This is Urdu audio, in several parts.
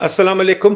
Assalamu alaikum.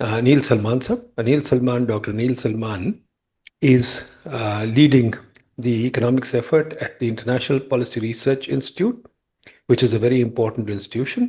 Anil Salman sir. Anil Salman, Dr. Anil Salman is leading the economics effort at the International Policy Research Institute, which is a very important institution.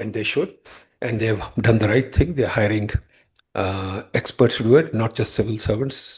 and they should. And they've done the right thing. They're hiring experts to do it, not just civil servants.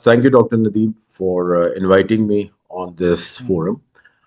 Thank you, Dr. Nadeem, for inviting me on this forum.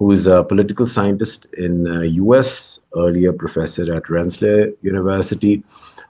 who is a political scientist in US, earlier professor at Rensselaer University,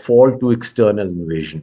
fall to external invasion,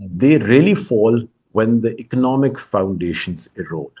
they really fall when the economic foundations erode.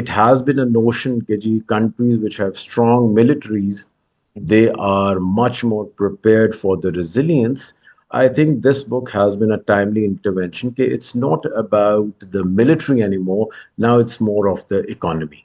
it has been a notion that countries which have strong militaries, they are much more prepared for the resilience. I think this book has been a timely intervention. It's not about the military anymore. Now it's more of the economy.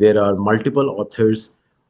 there are multiple authors,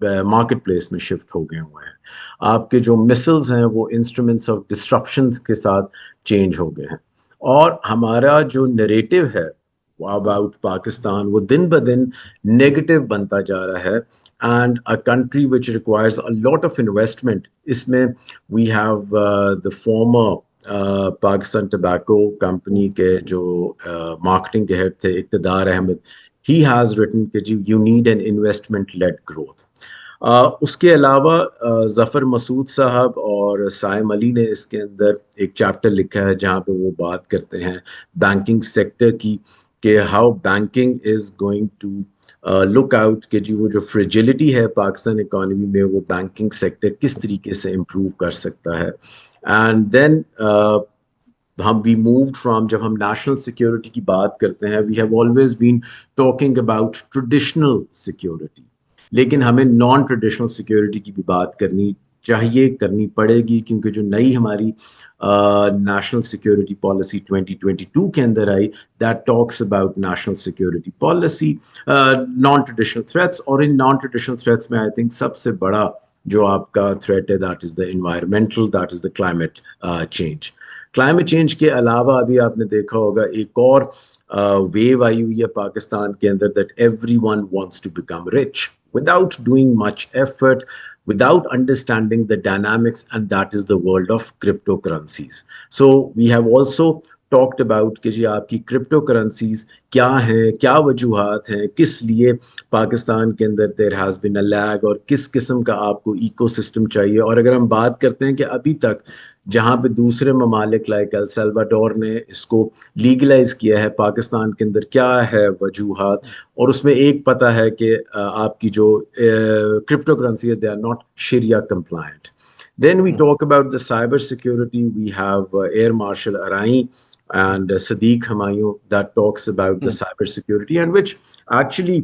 market place میں شفٹ ہو گئے ہوئے ہیں. آپ کے جو مسلز ہیں وہ انسٹرومنٹس آف ڈسٹرپشن کے ساتھ چینج ہو گئے ہیں. اور ہمارا جو نریٹو ہے اباؤٹ پاکستان وہ دن بدن نیگیٹو بنتا جا رہا ہے. And a country which requires a lot of investment, اس میں we have the former Pakistan tobacco company کے جو مارکیٹنگ کے ہیڈ تھے اقتدار احمد, he has written کہ جی you need an investment led growth. اس کے علاوہ ظفر مسعود صاحب اور سائم علی نے اس کے اندر ایک چیپٹر لکھا ہے جہاں پہ وہ بات کرتے ہیں بینکنگ سیکٹر کی, کہ how banking is going to look out کہ جی وہ جو فریجلٹی ہے پاکستان اکانومی میں وہ بینکنگ سیکٹر کس طریقے سے امپروو کر سکتا ہے. اینڈ دین ہم وی مووڈ فرام, جب ہم نیشنل سیکورٹی کی بات کرتے ہیں we have always been talking about traditional security, لیکن ہمیں نان ٹریڈیشنل سیکورٹی کی بھی بات کرنی چاہیے, کرنی پڑے گی, کیونکہ جو نئی ہماری نیشنل سیکورٹی پالیسی 2022 کے اندر آئی that talks about national security policy non traditional threats. اور ان نان ٹریڈیشنل تھریٹس میں آئی تھنک سب سے بڑا جو آپ کا تھریٹ ہے that is the environmental, that is the climate change. Climate change کے علاوہ ابھی آپ نے دیکھا ہوگا ایک اور ویو آئی ہوئی ہے پاکستان کے اندر, that everyone wants to become rich without doing much effort, without understanding the dynamics, and that is the world of cryptocurrencies. So we have also talked about کہ جی آپ کی کرپٹو کرنسیز کیا ہیں, کیا وجوہات ہیں, کس لیے پاکستان کے اندر there has been a lag, اور کس قسم کا آپ کو ایکو سسٹم چاہیے. اور اگر ہم بات کرتے ہیں کہ ابھی تک جہاں پہ دوسرے ممالک لائک ایل سیلواڈور نے اس کو لیگلائز کیا ہے, پاکستان کے اندر کیا ہے وجوہات, اور اس میں ایک پتہ ہے کہ آپ کی جو کرپٹو کرنسی ہے they are not sharia compliant. Then we talk about the cyber security. We have Air Marshal Arai and Sadiq Humayun that talks about the cyber security, and which actually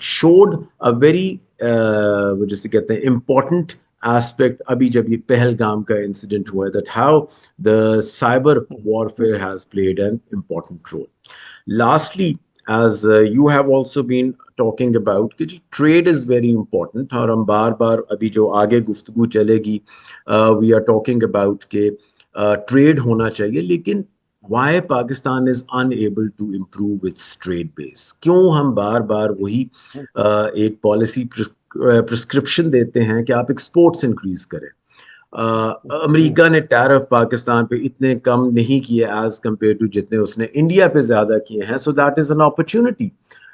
showed a very وہ جسے کہتے ہیں important aspect ابھی جب یہ پہلگام کا انسیڈنٹ ہوا ہے, that how the cyber warfare has played an important role. Lastly, as you have also been talking about کہ trade is very important, اور ہم بار بار ابھی جو آگے گفتگو چلے گی we are talking about کہ trade ہونا چاہیے, لیکن why Pakistan is unable to improve its trade base. کیوں ہم بار بار وہی ایک پالیسی پرسکرپشن دیتے ہیں کہ آپ ایکسپورٹس انکریز کریں. امریکہ نے ٹیرف پاکستان پہ اتنے کم نہیں کیے ایز کمپیئر ٹو جتنے اس نے انڈیا پہ زیادہ کیے ہیں, so that is an opportunity.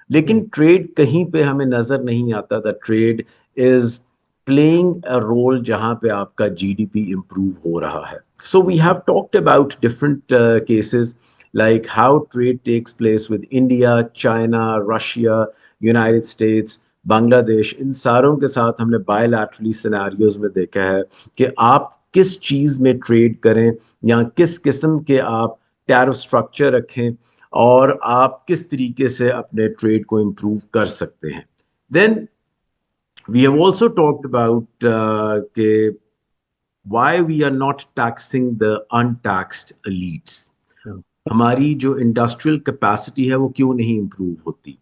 لیکن ٹریڈ کہیں پہ ہمیں نظر نہیں آتا the trade is playing a role جہاں پہ آپ کا جی ڈی پی امپروو ہو رہا ہے. So we have talked about different cases like how trade takes place with India, China, Russia, United States, بنگلہ دیش. ان ساروں کے ساتھ ہم نے بائی لیٹرلی سیناریوز میں دیکھا ہے کہ آپ کس چیز میں ٹریڈ کریں یا کس قسم کے آپ ٹیرف اسٹرکچر رکھیں اور آپ کس طریقے سے اپنے ٹریڈ کو امپروو کر سکتے ہیں. Then we have also talked about کہ why we are not taxing the untaxed elites. ہماری جو انڈسٹریل کیپیسٹی ہے وہ کیوں نہیں امپروو ہوتی.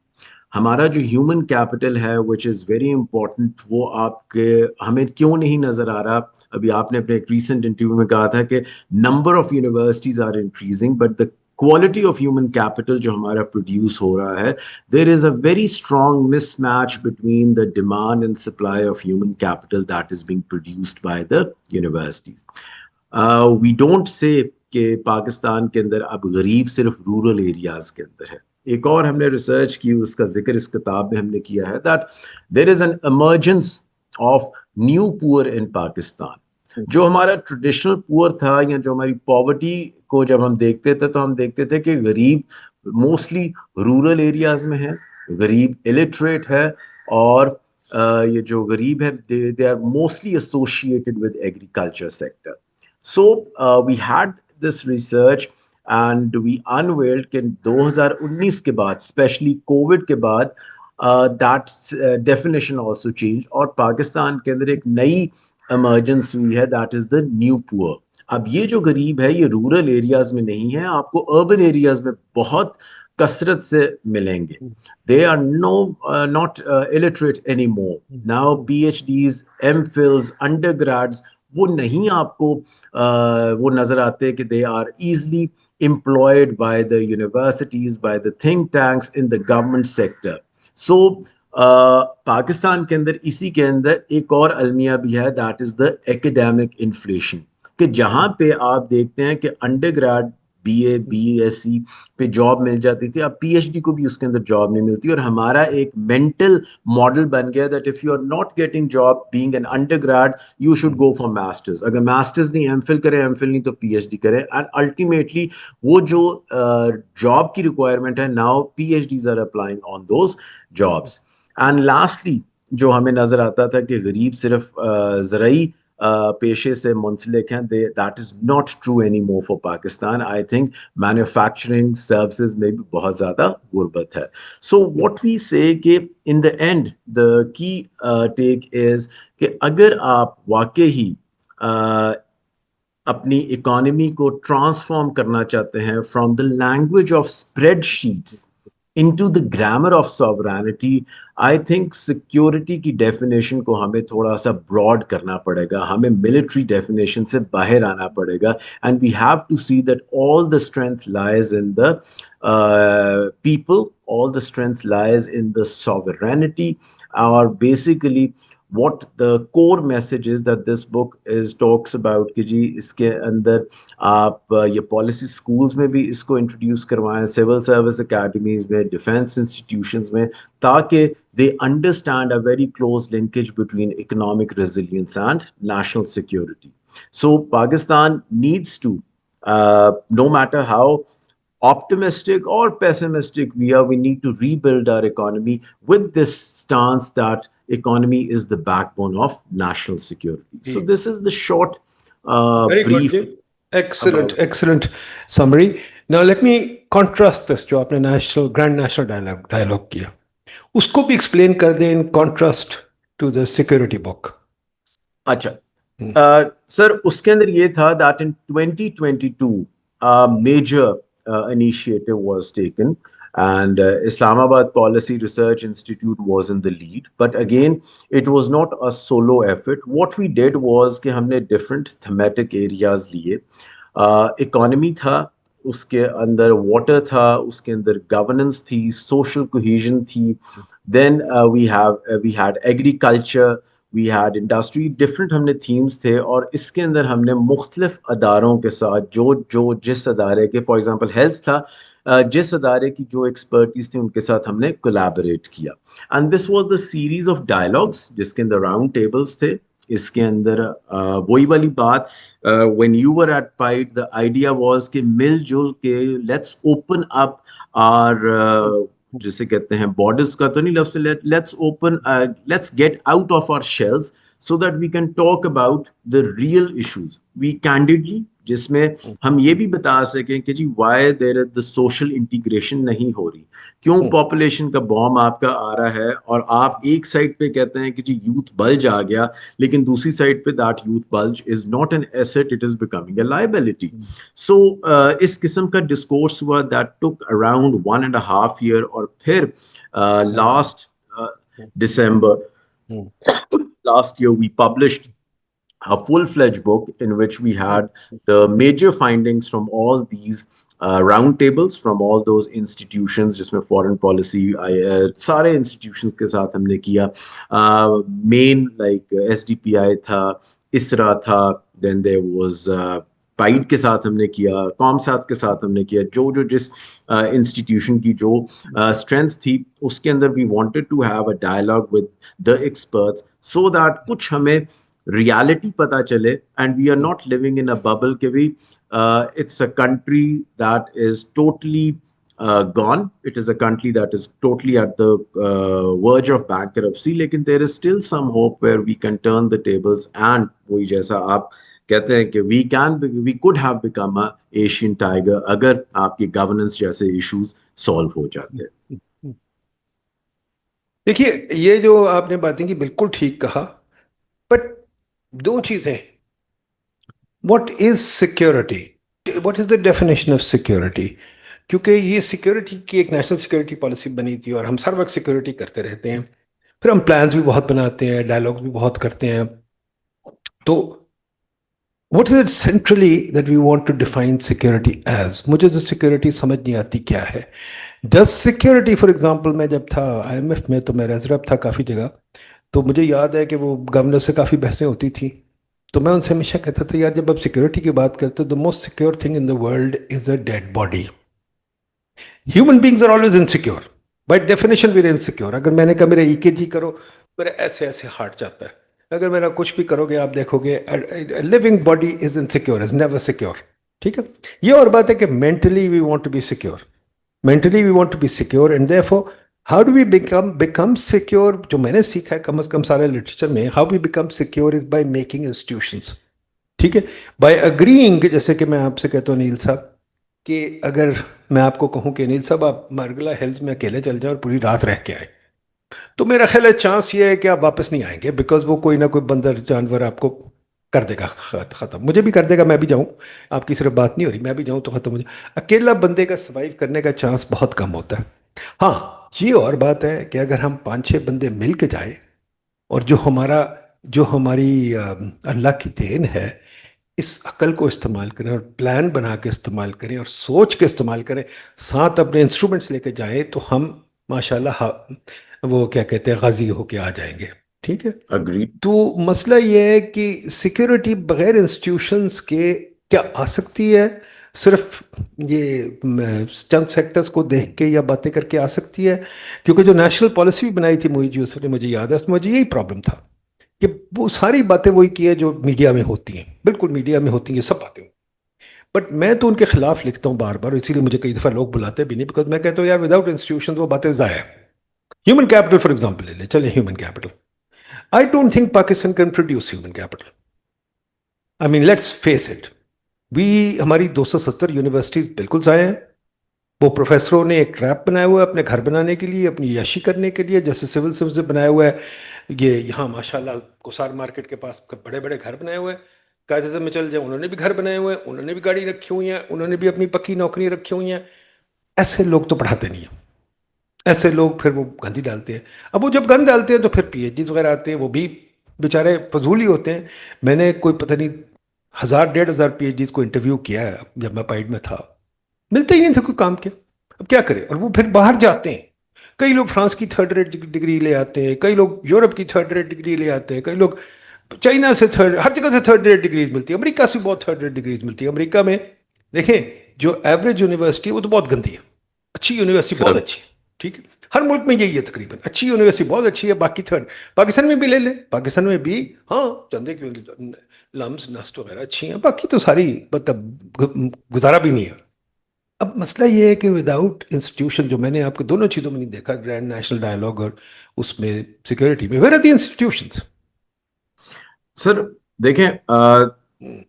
ہمارا جو ہیومن کیپٹل ہے وچ از ویری امپورٹنٹ, وہ آپ کے ہمیں کیوں نہیں نظر آ رہا. ابھی آپ نے اپنے ایک ریسنٹ انٹرویو میں کہا تھا کہ number of universities are increasing but the quality of human capital جو ہمارا پروڈیوس ہو رہا ہے, there is a very strong mismatch between the demand and supply of human capital that is being produced by the universities. We don't say کہ پاکستان کے اندر اب غریب صرف رورل ایریاز کے اندر ہے. ایک اور ہم نے ریسرچ کی, اس کا ذکر اس کتاب میں ہم نے کیا ہے, that there is an emergence of new پور ان پاکستان. جو ہمارا ٹریڈیشنل پور تھا یا جو ہماری پاورٹی کو جب ہم دیکھتے تھے تو ہم دیکھتے تھے کہ غریب موسٹلی رورل ایریاز میں ہے, غریب الٹریٹ ہے, اور یہ جو غریب ہے they are mostly associated with agriculture sector. So we had this research and we unveiled کہ 2019 کے بعد اسپیشلی کووڈ کے بعد that definition also changed, اور پاکستان کے اندر ایک نئی ایمرجنس ہوئی ہے that is the new poor. اب یہ جو غریب ہے یہ رورل ایریاز میں نہیں ہے, آپ کو اربن ایریاز میں بہت kasrat se milenge. They are not illiterate anymore. Now PhDs, MPhils, undergrads, وہ نہیں آپ کو وہ نظر آتے کہ they are easily employed by the universities, by the think tanks in the government sector. So Pakistan کے اندر اسی کے اندر ایک اور المیہ بھی ہے, that is the academic inflation, کہ جہاں پہ آپ دیکھتے ہیں کہ undergrad B S C پہ جاب مل جاتی تھی, اب پی ایچ ڈی کو بھی اس کے اندر جاب نہیں ملتی. اور ہمارا ایک مینٹل ماڈل بن گیا that if you are not getting job being an undergrad you should go for masters. اگر ماسٹرز نہیں, ایم فل کریں, ایم فل نہیں تو پی ایچ ڈی کریں. اینڈ الٹیمیٹلی وہ جو جاب کی ریکوائرمنٹ ہے, now P H Ds are applying on those jobs. And lastly جو ہمیں نظر آتا تھا کہ غریب صرف زرعی پیشے سے منسلک ہیں, that is not true any more for Pakistan. I think manufacturing services میں بھی بہت زیادہ غربت ہے. سو واٹ وی سے کہ ان دا اینڈ دا کی ٹیک از کہ اگر آپ واقعی اپنی اکانومی کو ٹرانسفارم کرنا چاہتے ہیں from the language of spread sheets into the grammar of sovereignty, I think security کی definition کو ہمیں تھوڑا سا broad کرنا پڑے گا, ہمیں military definition سے باہر آنا پڑے گا, and we have to see that all the strength lies in the people, all the strength lies in the sovereignty, or basically what the core message is that this book is talks about کہ جی اس کے اندر آپ یہ پالیسی اسکولس میں بھی اس کو انٹروڈیوس کروائیں, سول سروس اکیڈمیز میں, ڈیفینس انسٹیٹیوشنز میں, تاکہ they understand a very close linkage between economic resilience and national security. So Pakistan needs to, no matter how optimistic or pessimistic we need to rebuild our economy with this stance that economy is the backbone of national security. So this is the short Very brief. good. Excellent summary. Now let me contrast this جو آپ نے grand national dialogue کیا, اس کو بھی explain کر دیں in contrast to the security book. اچھا سر, اس کے اندر یہ تھا that in 2022 major initiative was taken, and Islamabad Policy Research Institute was in the lead, but again it was not a solo effort. What we did was کہ ہم نے different thematic areas لیے. economy تھا, اس کے اندر water تھا, اس کے اندر governance تھی, social cohesion تھی, then we had agriculture, we had industry, different ہم نے themes تھے. اور اس کے اندر ہم نے مختلف اداروں کے ساتھ جو جس ادارے کے, فار ایگزامپل ہیلتھ تھا, جس ادارے کی جو ایکسپرٹیز تھی ان کے ساتھ ہم نے کولیبریٹ کیا. And this was the series of dialogues جس کے اندر راؤنڈ ٹیبلس تھے. اس کے اندر وہی والی بات, when you were at PIDE, the idea was کہ مل جل کے let's open up our جسے کہتے ہیں بارڈرز کا تو نہیں لفظ, let's get out of our shells so that we can talk about the real issues. We candidly, جس میں ہم یہ بھی بتا سکیں کہ جی why there is the social integration نہیں ہو رہی, کیوں پاپولیشن کا بوم آپ کا آ رہا ہے, اور آپ ایک سائڈ پہ کہتے ہیں کہ جی یوتھ بلج آ گیا, لیکن دوسری سائڈ پہ that youth bulge is not an asset, it is becoming a liability. So اس قسم کا ڈسکورس ہوا that took around 1.5 years, اور پھر last December last year we published a full-fledged book in which we had the major findings from all these round tables from all those institutions, جس میں foreign policy سارے institutions کے ساتھ ہم نے کیا. main like SDPI تھا, ISRA تھا, then there was PIDE کے ساتھ ہم نے کیا, ComSat کے ساتھ ہم نے کیا, جو جس انسٹیٹیوشن کی جو اسٹرینتھ تھی اس کے اندر we wanted to have a dialogue with the experts so that کچھ ہمیں reality پتا چلے, and we are not living in a bubble کہ بھی it's a country that is totally gone, it is a country that is totally at the verge of bankruptcy, لیکن there is still some hope where we can turn the tables, and وہی جیسا آپ کہتے ہیں کہ we could have become a Asian tiger اگر آپ کی گورننس جیسے ایشوز سالو ہو جاتے. دیکھیے یہ جو آپ نے باتیں کی بالکل ٹھیک کہا, بٹ دو چیزیں, what is security, what is the definition of security, کیونکہ یہ سیکورٹی کی ایک نیشنل سیکورٹی پالیسی بنی تھی اور ہم ہر وقت سیکورٹی کرتے رہتے ہیں. پھر ہم پلانز بھی بہت بناتے ہیں, ڈائلاگ بھی بہت کرتے ہیں. تو what is it centrally that we want to define security as? مجھے تو سیکورٹی سمجھ نہیں آتی کیا ہے. ڈس سیکورٹی فار ایگزامپل میں جب تھا آئی ایم ایف میں تو میں ریزرو تھا کافی جگہ, تو مجھے یاد ہے کہ وہ گورنر سے کافی بحثیں ہوتی تھیں. تو میں ان سے ہمیشہ کہتا تھا یار جب آپ سیکورٹی کی بات کرتے ہو, the most secure thing in the world is a dead body. Human beings are always insecure, by definition we are insecure. اگر میں نے کہا میرا ای کے جی کرو, میرا ایسے ایسے ہارٹ جاتا ہے. اگر میرا کچھ بھی کرو گے آپ دیکھو گے living body is insecure, is never secure. ٹھیک ہے, یہ اور بات ہے کہ mentally we want to be secure. Mentally we want to be secure and therefore how do we become secure? جو میں نے سیکھا ہے کم از کم سارے لٹریچر میں, how we become secure is by making institutions. ٹھیک ہے, بائی اگرینگ. جیسے کہ میں آپ سے کہتا ہوں نیل صاحب کہ اگر میں آپ کو کہوں کہ نیل صاحب آپ مرگلا ہلز میں اکیلے چل جائیں اور پوری رات رہ کے آئے, تو میرا خیال ہے چانس یہ ہے کہ آپ واپس نہیں آئیں گے, بیکاز وہ کوئی نہ کوئی بندر جانور آپ کو کر دے گا ختم. مجھے بھی کر دے گا, میں بھی جاؤں, آپ کی صرف بات نہیں ہو رہی, میں بھی جاؤں تو ختم ہو جائے. اکیلا بندے کا سروائیو کرنے کا چانس بہت کم ہوتا ہے. ہاں یہ اور بات ہے کہ اگر ہم 5-6 بندے مل کے جائیں اور جو ہماری اللہ کی دین ہے, اس عقل کو استعمال کریں اور پلان بنا کے استعمال کریں اور سوچ کے استعمال کریں, ساتھ اپنے انسٹرومنٹس لے کے جائیں, تو ہم ماشاءاللہ وہ کیا کہتے ہیں غازی ہو کے آ جائیں گے. ٹھیک ہے, اگری. تو مسئلہ یہ ہے کہ سیکیورٹی بغیر انسٹیٹیوشنز کے کیا آ سکتی ہے؟ صرف یہ چند سیکٹرز کو دیکھ کے یا باتیں کر کے آ سکتی ہے؟ کیونکہ جو نیشنل پالیسی بھی بنائی تھی محیط یوسف نے, مجھے یاد ہے اس میں مجھے یہی پرابلم تھا کہ وہ ساری باتیں وہی کی ہیں جو میڈیا میں ہوتی ہیں, بالکل میڈیا میں ہوتی ہیں یہ سب باتیں. بٹ میں تو ان کے خلاف لکھتا ہوں بار بار, اسی لیے مجھے کئی دفعہ لوگ بلاتے بھی نہیں, بیکاز میں کہتا ہوں یار وداؤٹ انسٹیٹیوشن وہ باتیں ضائع. ہیومن کیپٹل فار ایگزامپل لے لیں, چلے human capital. I don't think Pakistan can produce human capital. I mean let's face it, ہماری 270 یونیورسٹیز بالکل ضائع ہیں. وہ پروفیسروں نے ایک ٹریپ بنایا ہوا ہے اپنے گھر بنانے کے لیے, اپنی عیاشی کرنے کے لیے, جیسے سول سروس نے بنایا ہوا ہے. یہ یہاں ماشاءاللہ کوسار مارکیٹ کے پاس بڑے بڑے گھر بنائے ہوئے ہیں. قائد اعظم میں چل جائیں, انہوں نے بھی گھر بنائے ہوئے ہیں, انہوں نے بھی گاڑی رکھی ہوئی ہیں, انہوں نے بھی اپنی پکی نوکری رکھی ہوئی ہیں. ایسے لوگ تو پڑھاتے نہیں ہیں, ایسے لوگ پھر وہ گندی ڈالتے ہیں. اب وہ جب گند ڈالتے ہیں تو پھر پی ایچ ڈیز وغیرہ آتے ہیں, وہ بھی بیچارے فضول ہی ہوتے ہیں. میں نے کوئی پتہ نہیں 1000-1500 پی ایچ ڈیز کو انٹرویو کیا ہے جب میں پائیڈ میں تھا, ملتے ہی نہیں تھے کوئی کام کے. اب کیا کرے, اور وہ پھر باہر جاتے ہیں. کئی لوگ فرانس کی 3rd ریٹ ڈگری لے آتے ہیں, کئی لوگ یورپ کی 3rd ریٹ ڈگری لے آتے ہیں, کئی لوگ چائنا سے ہر جگہ سے 3rd ریٹ ڈگریز ملتی ہے. امریکہ سے بہت 3rd ریٹ ڈگریز ملتی ہے. امریکہ میں دیکھیں جو ایوریج یونیورسٹی ہے وہ تو بہت گندی ہے, اچھی یونیورسٹی سر بہت اچھی ہے. ٹھیک ہے, ہر ملک میں یہی ہے تقریباً, اچھی یونیورسٹی بہت اچھی ہے, باقی 3rd. پاکستان میں بھی لے لیں, پاکستان میں بھی ہاں چندے کی لمس نسٹ وغیرہ اچھی ہیں, باقی تو ساری مطلب گزارا بھی نہیں ہے. اب مسئلہ یہ ہے کہ وداؤٹ انسٹیٹیوشن, جو میں نے آپ کو دونوں چیزوں میں نہیں دیکھا, گرینڈ نیشنل ڈائلاگ اور اس میں سیکورٹی میں, where are the institutions? Sir دیکھیں,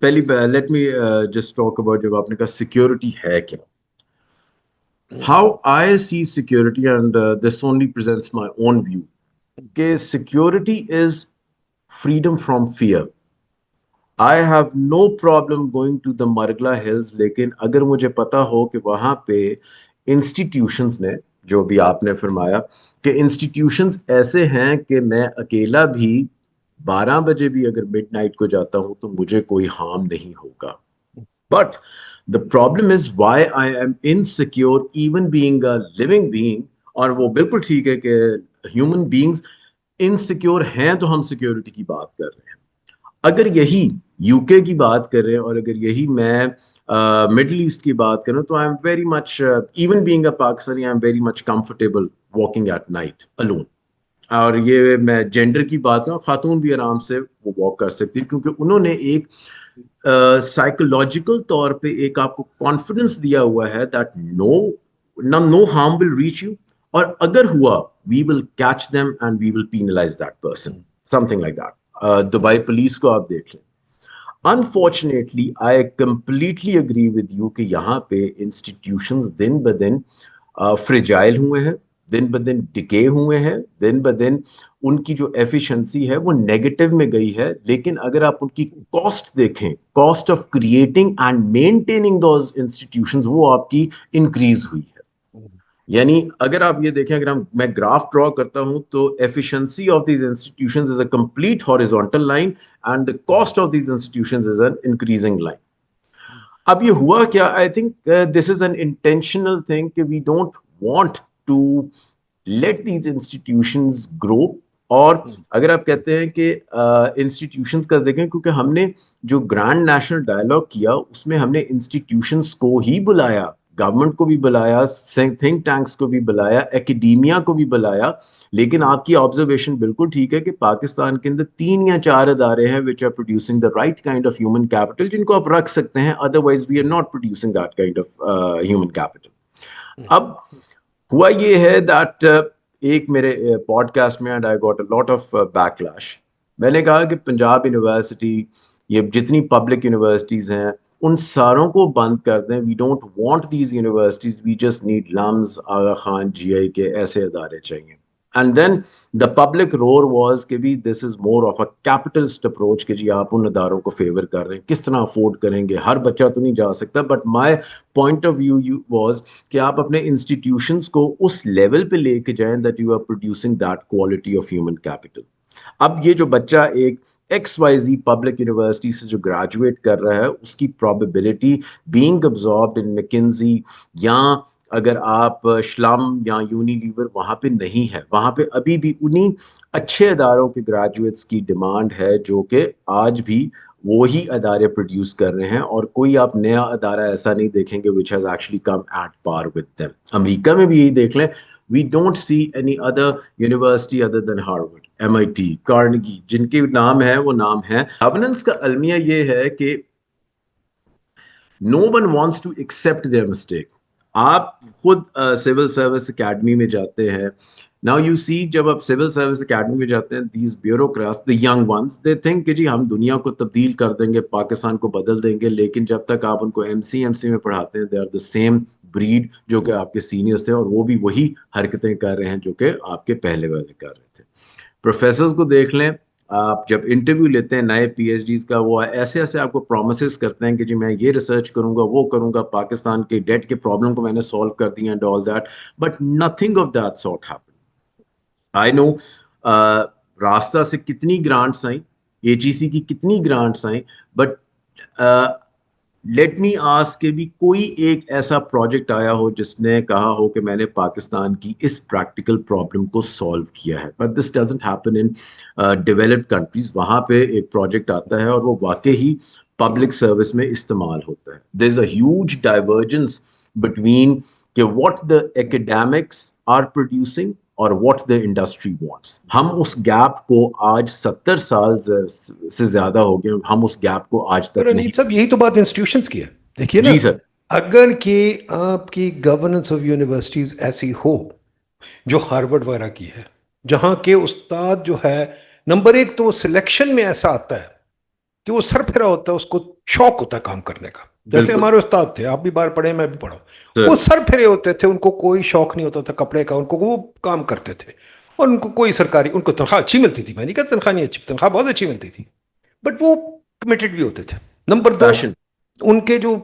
پہلی let me just talk about, جب آپ نے کہا سیکورٹی ہے کیا, how I see security, and this only presents my own view, کہ security is freedom from fear. I have no problem going to the Margla Hills, لیکن اگر مجھے پتا ہو کہ وہاں پہ انسٹیٹیوشنز نے, جو بھی آپ نے فرمایا کہ انسٹیٹیوشنز ایسے ہیں کہ میں اکیلا بھی 12 بجے بھی اگر مڈ نائٹ کو جاتا ہوں تو مجھے کوئی ہارم نہیں ہوگا. But the problem is why I am insecure even being a living being. اور وہ بالکل ٹھیک ہے کہ ہیومن بینگز انسیکیور ہیں تو ہم سیکیورٹی کی بات کر رہے ہیں. اگر یہی یو کے کی بات کر رہے ہیں, اور اگر یہی میں مڈل ایسٹ کی بات کروں, تو I am very much, even being a Pakistani, I am very much comfortable walking at night alone. اور یہ میں جینڈر کی بات کروں, خاتون بھی آرام سے وہ واک کر سکتی ہے, کیونکہ انہوں نے ایک سائیکولوجیکل طور پہ ایک آپ کو کانفیڈنس دیا ہوا ہے that no harm will reach you, اور اگر ہوا we will catch them and we will penalize that person, something like that. Dubai police کو آپ دیکھ لیں. Unfortunately, I completely agree with you کہ یہاں پہ انسٹیٹیوشنز دن بدن fragile ہوئے ہیں, دن بہ دن ڈکے ہوئے ہیں, دن بہ دن ان کی جو ایفیشنسی ہے وہ نیگیٹو میں گئی ہے. لیکن اگر آپ ان کی کاسٹ دیکھیں, cost of creating and maintaining those institutions, وہ آپ کی انکریز ہوئی ہے. یعنی اگر آپ یہ دیکھیں, اگر میں گراف ڈرا کرتا ہوں تو efficiency of these institutions is a complete horizontal line and the cost of these institutions is an increasing line. اب یہ ہوا کیا, I think this is an intentional thing کہ we don't want to let these institutions grow. اور اگر آپ کہتے ہیں کہ انسٹیٹیوشنز کا دیکھیں, کیونکہ ہم نے جو گرینڈ نیشنل ڈائلاگ کیا اس میں ہم نے انسٹیٹیوشنز کو ہی بلایا, گورنمنٹ کو بھی بلایا, تھنک ٹینکس کو بھی بلایا, ایکیڈیمیا کو بھی بلایا. لیکن آپ کی آبزرویشن بالکل ٹھیک ہے کہ پاکستان کے اندر 3 یا 4 ادارے ہیں which are producing the right kind of human capital, جن کو آپ رکھ سکتے ہیں. otherwise we are not producing that kind of human capital. اب ہوا یہ ہے that ایک میرے پوڈ کاسٹ میں and I got a lot of backlash. میں نے کہا کہ پنجاب یونیورسٹی, یہ جتنی پبلک یونیورسٹیز ہیں ان ساروں کو بند کر دیں. We don't want these universities, we just need LUMS, Aga Khan, G I K ایسے ادارے چاہیے. And then the public roar was کہ بھی this is more of a capitalist approach, کہ جی آپ ان اداروں کو فیور کر رہے ہیں, کس طرح افورڈ کریں گے, ہر بچہ تو نہیں جا سکتا. But my point of view was کہ آپ اپنے انسٹیٹیوشنس کو اس لیول پہ لے کے جائیں that you are producing that quality of human capital. اب یہ جو بچہ ایک X Y Z public university سے جو گریجویٹ کر رہا ہے, اس کی probability being absorbed in McKinsey یا اگر آپ شلم یا یونیلیور وہاں پہ نہیں ہے, وہاں پہ ابھی بھی انہی اچھے اداروں کے گریجویٹس کی ڈیمانڈ ہے جو کہ آج بھی وہی ادارے پروڈیوس کر رہے ہیں. اور کوئی آپ نیا ادارہ ایسا نہیں دیکھیں گے which has actually come at par with them. امریکہ میں بھی یہی دیکھ لیں, we don't see any other university other than Harvard, MIT, Carnegie, جن کے نام ہے وہ نام ہے. گورننس کا المیہ یہ ہے کہ no one wants to accept their mistake. آپ خود سول سروس اکیڈمی میں جاتے ہیں, ناؤ یو سی, جب آپ سول سروس اکیڈمی میں جاتے ہیں, these bureaucrats, the young ones, they think کہ جی ہم دنیا کو تبدیل کر دیں گے, پاکستان کو بدل دیں گے. لیکن جب تک آپ ان کو ایم سی میں پڑھاتے ہیں, they are the same breed جو کہ آپ کے سینئرس تھے, اور وہ بھی وہی حرکتیں کر رہے ہیں جو کہ آپ کے پہلے والے کر رہے تھے. پروفیسرز کو دیکھ لیں, آپ جب انٹرویو لیتے ہیں نئے پی ایچ ڈیز کا, وہ ایسے ایسے آپ کو پرومسز کرتے ہیں کہ جی میں یہ ریسرچ کروں گا, وہ کروں گا, پاکستان کے ڈیٹ کے پرابلم کو میں نے سالو کر دیا and all that. But nothing of that sort happen. I know راستہ سے کتنی گرانٹس آئیں, ایچ ای سی کی کتنی گرانٹس آئیں, بٹ لیٹ می آسک کہ بھی کوئی ایک ایسا پروجیکٹ آیا ہو جس نے کہا ہو کہ میں نے پاکستان کی اس پریکٹیکل پرابلم کو سالو کیا ہے. But this doesn't happen in developed countries. وہاں پہ ایک پروجیکٹ آتا ہے اور وہ واقعی پبلک سروس میں استعمال ہوتا ہے. There is a huge divergence between کہ واٹ دا ایکیڈیمکس آر پروڈیوسنگ اور واٹ دا انڈسٹری وانٹس. ہم اس گیپ کو آج 70 سال سے زیادہ ہو گئے, ہم اس گیپ کو آج تک نہیں. سب یہی تو بات انسٹیٹیوشنز کی ہے. دیکھیے نا, جی سر, اگر کہ آپ کی گورننس آف یونیورسٹیز ایسی ہو جو ہارورڈ وغیرہ کی ہے, جہاں کے استاد جو ہے, نمبر ایک تو وہ سلیکشن میں ایسا آتا ہے کہ وہ سر پھرا ہوتا ہے, اس کو شوق ہوتا ہے کام کرنے کا. جیسے ہمارے استاد تھے, آپ بھی بار پڑھے, میں بھی پڑھا, وہ سر پھرے ہوتے تھے, ان کو کوئی شوق نہیں ہوتا تھا کپڑے کا, ان کو وہ کام کرتے تھے, اور ان کو کوئی سرکاری, ان کو تنخواہ اچھی ملتی تھی, میں نہیں کہتا تنخواہ نہیں اچھی, تنخواہ بہت اچھی ملتی تھی, بٹ وہ کمیٹڈ بھی ہوتے تھے. نمبر 2, ان کے جو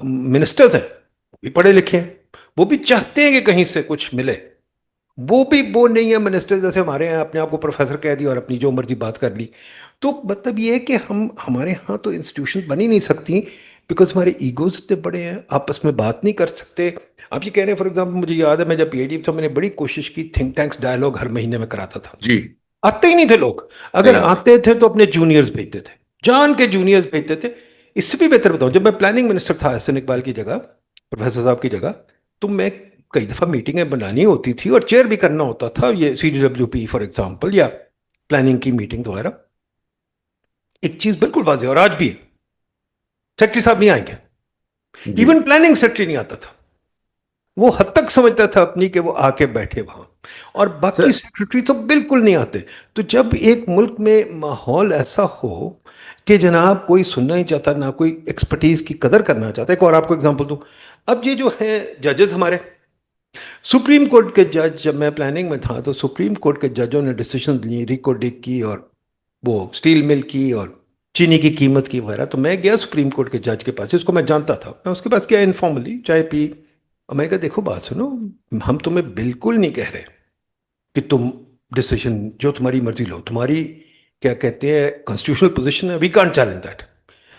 منسٹرز ہیں وہ بھی پڑھے لکھے ہیں, وہ بھی چاہتے ہیں کہ کہیں سے کچھ ملے. وہ بھی وہ نہیں ہے منسٹر جیسے ہمارے ہیں, اپنے آپ کو پروفیسر کہہ دیا اور اپنی جو مرضی بات کر لی. تو مطلب یہ ہے کہ ہمارے ہاں تو انسٹیٹیوشن بنی نہیں سکتی بیکاز ہمارے ایگوز اتنے بڑے ہیں, آپس میں بات نہیں کر سکتے. آپ یہ کہہ رہے ہیں, فار ایگزامپل مجھے یاد ہے میں جب پی ایچ ڈی تھا, میں نے بڑی کوشش کی, تھنک ٹینکس ڈائلاگ ہر مہینے میں کراتا تھا. جی, آتے ہی نہیں تھے لوگ, اگر آتے تھے تو اپنے جونیئرز بھیجتے تھے, جان کے جونیئرز بھیجتے تھے. اس سے بھی بہتر بتاؤں, جب میں پلاننگ منسٹر تھا احسن اقبال کی جگہ, پروفیسر صاحب کی جگہ, تو میں کئی دفعہ میٹنگیں بنانی ہوتی تھی اور چیئر بھی کرنا ہوتا تھا, یہ C D W P for example یا پلاننگ کی میٹنگ وغیرہ. ایک چیز بالکل واضح اور آج بھی ہے, سیکرٹری صاحب نہیں آئیں گے, ایون پلاننگ سیکرٹری نہیں آتا تھا, وہ حد تک سمجھتا تھا اپنی کہ وہ آ کے بیٹھے وہاں, اور باقی سیکرٹری تو بالکل نہیں آتے. تو جب ایک ملک میں ماحول ایسا ہو کہ جناب کوئی سننا ہی چاہتا, نہ کوئی ایکسپرٹیز کی قدر کرنا چاہتا ہے. ایک اور آپ کو اگزامپل دوں, اب یہ جو ہیں ججز ہمارے, سپریم کورٹ کے جج جب میں پلاننگ میں تھا تو سپریم کورٹ کے ججوں نے ڈیسیشن لی ریکو ڈک کی اور وہ اسٹیل مل کی اور چینی کی قیمت کی وغیرہ. تو میں گیا سپریم کورٹ کے جج کے پاس, اس کو میں جانتا تھا, میں اس کے پاس گیا انفارملی, چائے پی, اور میں نے کہا دیکھو بات سنو, ہم تمہیں بالکل نہیں کہہ رہے کہ تم ڈیسیشن جو تمہاری مرضی لو, تمہاری کیا کہتے ہیں کانسٹیٹیوشنل پوزیشن ہے, we can't challenge that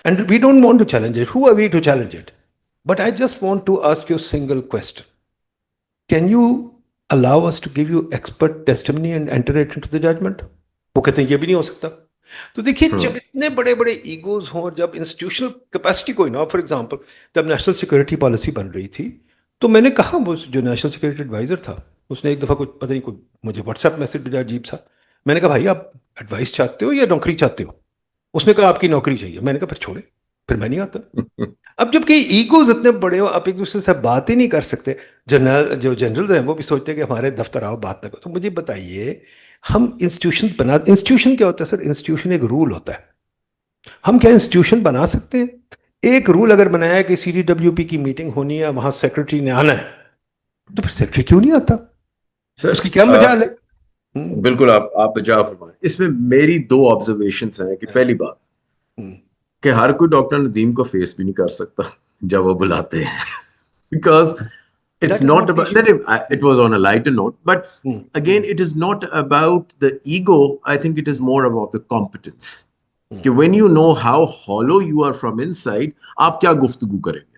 and we don't want to challenge it, who are we to challenge it, but I just want to ask you single question, can you allow us to give you expert testimony and enter it into the judgment. وہ کہتے ہیں یہ بھی نہیں ہو سکتا. تو دیکھیے جب اتنے بڑے بڑے ایگوز ہوں اور جب انسٹیٹیوشنل کیپیسٹی کوئی نہ ہو, فار ایگزامپل جب نیشنل سیکورٹی پالیسی بن رہی تھی تو میں نے کہا وہ جو نیشنل سیکورٹی ایڈوائزر تھا اس نے ایک دفعہ کچھ پتہ نہیں کوئی مجھے واٹس ایپ میسج بھیجا عجیب سا, میں نے کہا بھائی آپ ایڈوائس چاہتے ہو یا نوکری چاہتے ہو؟ اس نے کہا آپ کی نوکری چاہیے. میں نے کہا پھر چھوڑے, پھر میں نہیں آتا. اب جب کہ ایگوز اتنے بڑے ہو, آپ ایک دوسرے سے بات ہی نہیں کر سکتے. جنرل ہیں وہ بھی سوچتے ہیں کہ ہمارے دفتر آؤ بات نہ کرو. تو مجھے بتائیے ہم انسٹیٹیوشن انسٹیٹیوشن کیا ہوتا ہے سر؟ انسٹیٹیوشن ایک رول ہوتا ہے. ہم کیا انسٹیٹیوشن بنا سکتے ہیں؟ ایک رول اگر بنایا ہے کہ سی ڈی ڈبلیو پی کی میٹنگ ہونی ہے, وہاں سیکرٹری نے آنا ہے, تو پھر سیکرٹری کیوں نہیں آتا؟ اس کی کیا مجال ہے؟ بالکل آپ بجا فرمائیں. اس میں میری 2 آبزرویشنز ہیں کہ پہلی بات کہ ہر کوئی ڈاکٹر ندیم کو فیس بھی نہیں کر سکتا جب وہ بلاتے ہیں, because it's not about, it was on a lighter note, but again it is not about the ego. I think it is more about the competence. کہ when you know how hollow you are from inside, آپ کیا گفتگو کریں گے.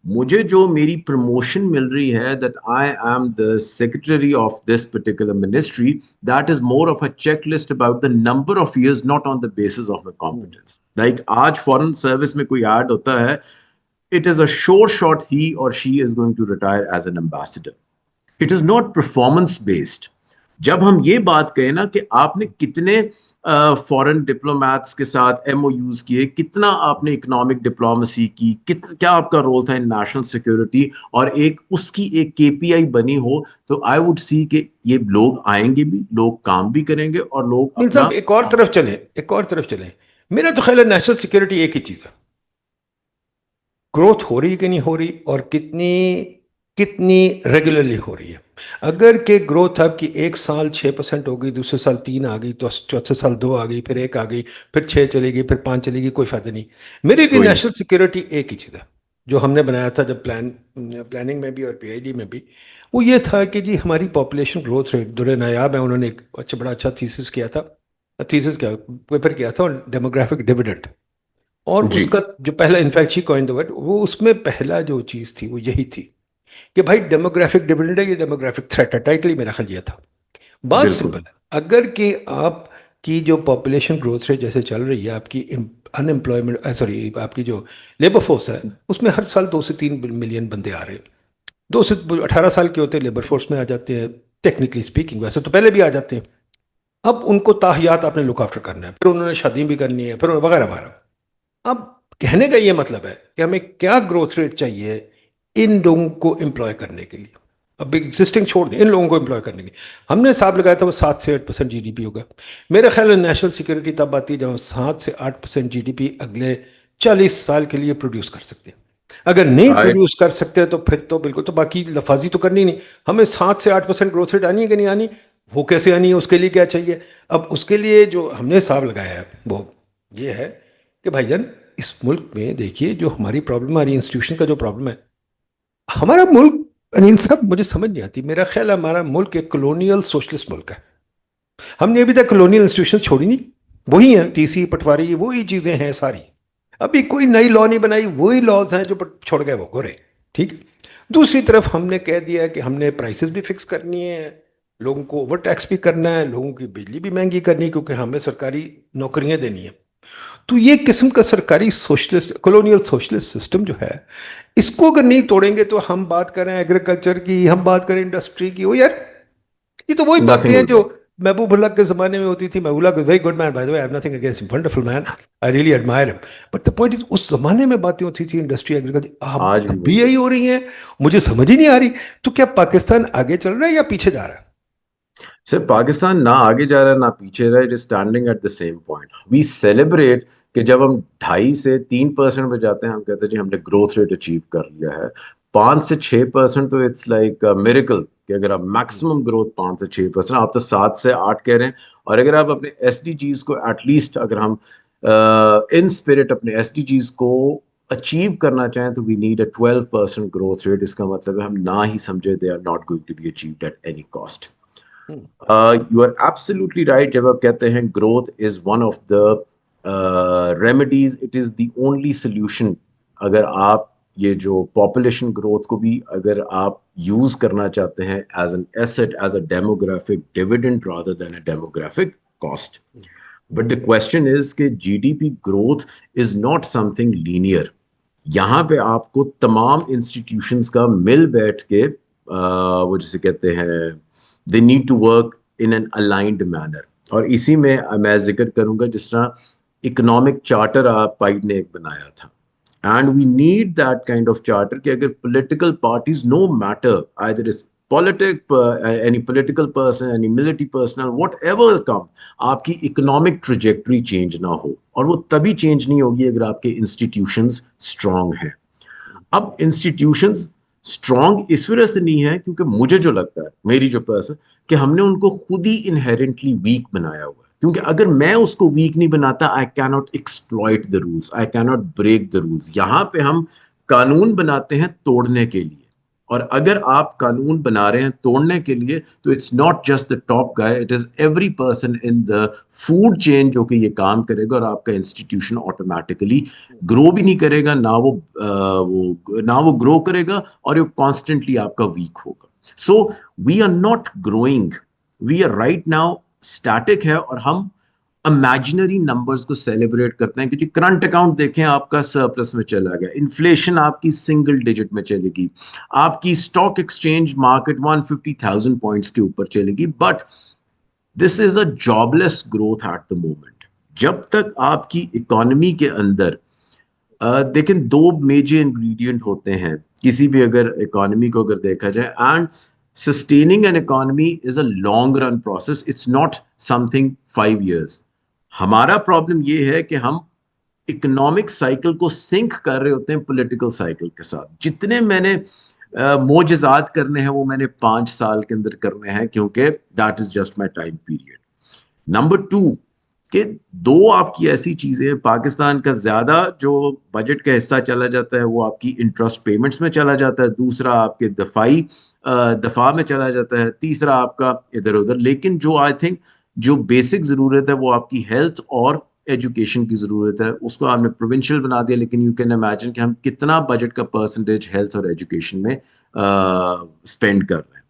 مجھے جو میری پروموشن مل رہی ہے that I am the secretary of this particular ministry, that is more of a checklist about the number of years, not on the basis of my competence. Like آج foreign service میں کوئی ایڈ ہوتا ہے, it is a sure shot he or she is going to retire as an ambassador. It is not performance based. جب ہم یہ بات کہیں نا کہ آپ نے کتنے فورن ڈپلومیٹس کے ساتھ ایم او یوز کیے, کتنا آپ نے اکنامک ڈپلومیسی کی, کیا آپ کا رول تھا ان نیشنل سیکورٹی, اور ایک اس کی ایک کے پی آئی بنی ہو, تو آئی وڈ سی کہ یہ لوگ آئیں گے بھی, لوگ کام بھی کریں گے, اور لوگ اپنا ایک اور طرف چلیں. میرا تو خیال ہے نیشنل سیکورٹی ایک ہی چیز ہے, گروتھ ہو رہی ہے کہ نہیں ہو رہی, اور کتنی ریگولرلی ہو رہی ہے. اگر کہ گروتھ آپ کی ایک سال 6% ہو گئی, دوسرے سال 3 آ گئی, تو چوتھے سال 2 آ گئی, پھر 1 آ گئی, پھر 6 چلے گی, پھر 5 چلے گی, کوئی فائدہ نہیں. میرے لیے نیشنل سیکورٹی ایک ہی چیز ہے جو ہم نے بنایا تھا جب پلاننگ میں بھی اور پی آئی ڈی میں بھی. وہ یہ تھا کہ جی ہماری پاپولیشن گروتھ ریٹ, دور نایاب ہے, انہوں نے ایک بڑا اچھا تھیسس کیا تھا, پیپر کیا تھا, ڈیموگرافک ڈیویڈنڈ. اور اس کا جو پہلا in fact she coin the word, وہ اس میں پہلا جو چیز تھی وہ یہی تھی کہ بھائی ڈیموگرافک ڈیویڈنڈ ہے, یہ ڈیموگرافک تھریٹ ہے. ٹائٹل ہی میرا خیال یہ تھا. بات سمپل ہے, اگر کہ آپ کی جو پاپولیشن گروتھ ریٹ جیسے چل رہی ہے, آپ کی ان امپلائمنٹ آپ کی جو لیبر فورس ہے اس میں ہر سال 2 سے 3 ملین بندے آ رہے ہیں. 2 سے 18 سال کے ہوتے ہیں, لیبر فورس میں آ جاتے ہیں ٹیکنیکلی اسپیکنگ, ویسے تو پہلے بھی آ جاتے ہیں. اب ان کو تاحیات آپ نے لک آفٹر کرنا ہے, پھر انہوں نے شادی بھی کرنی ہے, پھر وغیرہ وغیرہ. اب کہنے کا یہ مطلب ہے کہ ہمیں کیا گروتھ ریٹ چاہیے ان لوگوں کو امپلوائے کرنے کے لیے. اب ایگزسٹنگ چھوڑ دیں, ان لوگوں کو امپلوائے کرنے کے لیے ہم نے حساب لگایا تھا وہ 7 سے 8% جی ڈی پی ہوگا. میرا خیال ہے نیشنل سیکورٹی تب آتی ہے جب ہم 7 سے 8% جی ڈی پی اگلے 40 سال کے لیے پروڈیوس کر سکتے ہیں. اگر نہیں پروڈیوس کر سکتے تو پھر تو بالکل, تو باقی لفاظی تو کرنی نہیں. ہمیں 7 سے 8% گروتھ ریٹ آنی ہے کہ نہیں آنی, وہ کیسے آنی ہے, اس کے لیے کیا چاہیے. اب اس کے لیے جو ہم نے حساب لگایا ہے وہ یہ ہے کہ بھائی جان اس ملک میں دیکھیے جو ہماری پرابلم آ رہی ہے, انسٹیٹیوشن کا جو پرابلم ہے, ہمارا ملک انیل صاحب مجھے سمجھ نہیں آتی. میرا خیال ہے ہمارا ملک ایک کلونیل سوشلسٹ ملک ہے. ہم نے ابھی تک کلونیل انسٹیٹیوشن چھوڑی نہیں, وہی ہیں ٹی سی پٹواری, وہی چیزیں ہیں ساری. ابھی کوئی نئی لا نہیں بنائی, وہی لاز ہیں جو چھوڑ گئے وہ گورے. ٹھیک. دوسری طرف ہم نے کہہ دیا کہ ہم نے پرائسز بھی فکس کرنی ہے, لوگوں کو اوور ٹیکس بھی کرنا ہے, لوگوں کی بجلی بھی مہنگی کرنی ہے کیونکہ ہمیں سرکاری نوکریاں دینی ہیں. تو یہ قسم کا سرکاری سوشلسٹ کلونیل سوشلسٹ سسٹم جو ہے, اس کو اگر نہیں توڑیں گے تو ہم بات کریں ایگریکلچر کی, ہم بات کریں انڈسٹری کی, وہ یار یہ تو وہی باتیں ہیں جو محبوب اللہ کے زمانے میں ہوتی تھی. Mahbub Allah very good man by the way, I have nothing against him, wonderful man, I really admire him. But the point is اس زمانے میں باتیں ہوتی تھی انڈسٹری ایگریکلچر, اب بھی یہی ہو رہی ہیں. مجھے سمجھ ہی نہیں آ رہی. تو کیا پاکستان آگے چل رہا ہے یا پیچھے جا رہا ہے؟ سر پاکستان نہ آگے جا رہا ہے نہ پیچھے رہا ہے. It is standing at the same point. We celebrate کہ جب ہم 2.5 سے 3% پہ جاتے ہیں, ہم کہتے ہیں جی ہم نے گروتھ ریٹ اچیو کر لیا ہے. 5 سے 6% تو اٹس لائک میریکل کہ اگر آپ میکسیمم گروتھ 5 سے 6%، آپ تو 7 سے 8 کہہ رہے ہیں. اور اگر آپ اپنے ایس ڈی جیز کو ایٹ لیسٹ اگر ہم ان اسپرٹ اپنے ایس ڈی جیز کو اچیو کرنا چاہیں تو we need a 12% growth rate. اس کا مطلب ہے ہم نہ ہی سمجھے they are not going to be achieved at any cost. You are absolutely right جب آپ کہتے ہیں growth is one of the remedies, it is the only solution. اگر آپ یہ جو پاپولیشن گروتھ کو بھی اگر آپ یوز کرنا چاہتے ہیں as an asset, as a demographic dividend rather than a demographic cost. But the question is کہ G D P growth is not something linear. یہاں پہ آپ کو تمام انسٹیٹیوشنس کا مل بیٹھ کے وہ جسے کہتے ہیں they need to work in an aligned manner. اور اسی میں میں ذکر کروں گا جس طرح اکنامک چارٹر آپ پائٹ نے ایک بنایا تھا. And we need that kind of charter کہ اگر political parties no matter either is any political person, any military personnel, whatever come, آپ کی اکنامک ٹریجیکٹری چینج نہ ہو. اور وہ تبھی چینج نہیں ہوگی اگر آپ کے انسٹیٹیوشنز اسٹرانگ ہیں. اب انسٹیٹیوشنز اسٹرانگ اس وجہ سے نہیں ہے کیونکہ مجھے جو لگتا ہے میری جو پرسن کہ ہم نے ان کو خود ہی انہیرنٹلی ویک بنایا ہوا ہے. کیونکہ اگر میں اس کو ویک نہیں بناتا آئی کی ناٹ ایکسپلوئٹ دا رولس، آئی کی ناٹ بریک دا رولس. یہاں پہ ہم قانون بناتے ہیں توڑنے کے لیے، اور اگر آپ قانون بنا رہے ہیں توڑنے کے لیے تو it's not just the top guy, it is every person in the food chain جو کہ یہ کام کرے گا. اور آپ کا انسٹیٹیوشن آٹومیٹیکلی گرو بھی نہیں کرے گا، نہ وہ گرو کرے گا، اور یہ کانسٹنٹلی آپ کا ویک ہوگا. So we are not growing, we are right now static ہے. اور ہم امیجنری نمبرز کو سیلیبریٹ کرتے ہیں کہ جی کرنٹ اکاؤنٹ دیکھیں آپ کا سرپلس میں چلا گیا، انفلیشن آپ کی سنگل ڈیجٹ میں چلے گی، آپ کی اسٹاک ایکسچینج مارکیٹ 150,000 پوائنٹس کے اوپر چلے گی. But this is a jobless growth at the moment. جب تک آپ کی اکانومی کے اندر دیکھیں دو میجر انگریڈینٹ ہوتے ہیں کسی بھی اگر اکانومی کو اگر دیکھا جائے، and sustaining an economy is a long run process, it's not something 5 years. ہمارا پرابلم یہ ہے کہ ہم اکنامک سائیکل کو سنک کر رہے ہوتے ہیں پولیٹیکل سائیکل کے ساتھ. جتنے میں نے معجزات کرنے ہیں وہ میں نے 5 سال کے اندر کرنے ہیں کیونکہ that is just my time period. Number 2 کہ دو آپ کی ایسی چیزیں، پاکستان کا زیادہ جو بجٹ کا حصہ چلا جاتا ہے وہ آپ کی انٹرسٹ پیمنٹس میں چلا جاتا ہے، دوسرا آپ کے دفاع میں چلا جاتا ہے، تیسرا آپ کا ادھر ادھر. لیکن جو آئی تھنک جو بیسک ضرورت ہے وہ آپ کی ہیلتھ اور ایجوکیشن کی ضرورت ہے. اس کو آپ نے پروونشل بنا دیا، لیکن یو کین امیجن کہ ہم کتنا بجٹ کا پرسنٹیج ہیلتھ اور ایجوکیشن میں اسپینڈ کر رہے ہیں.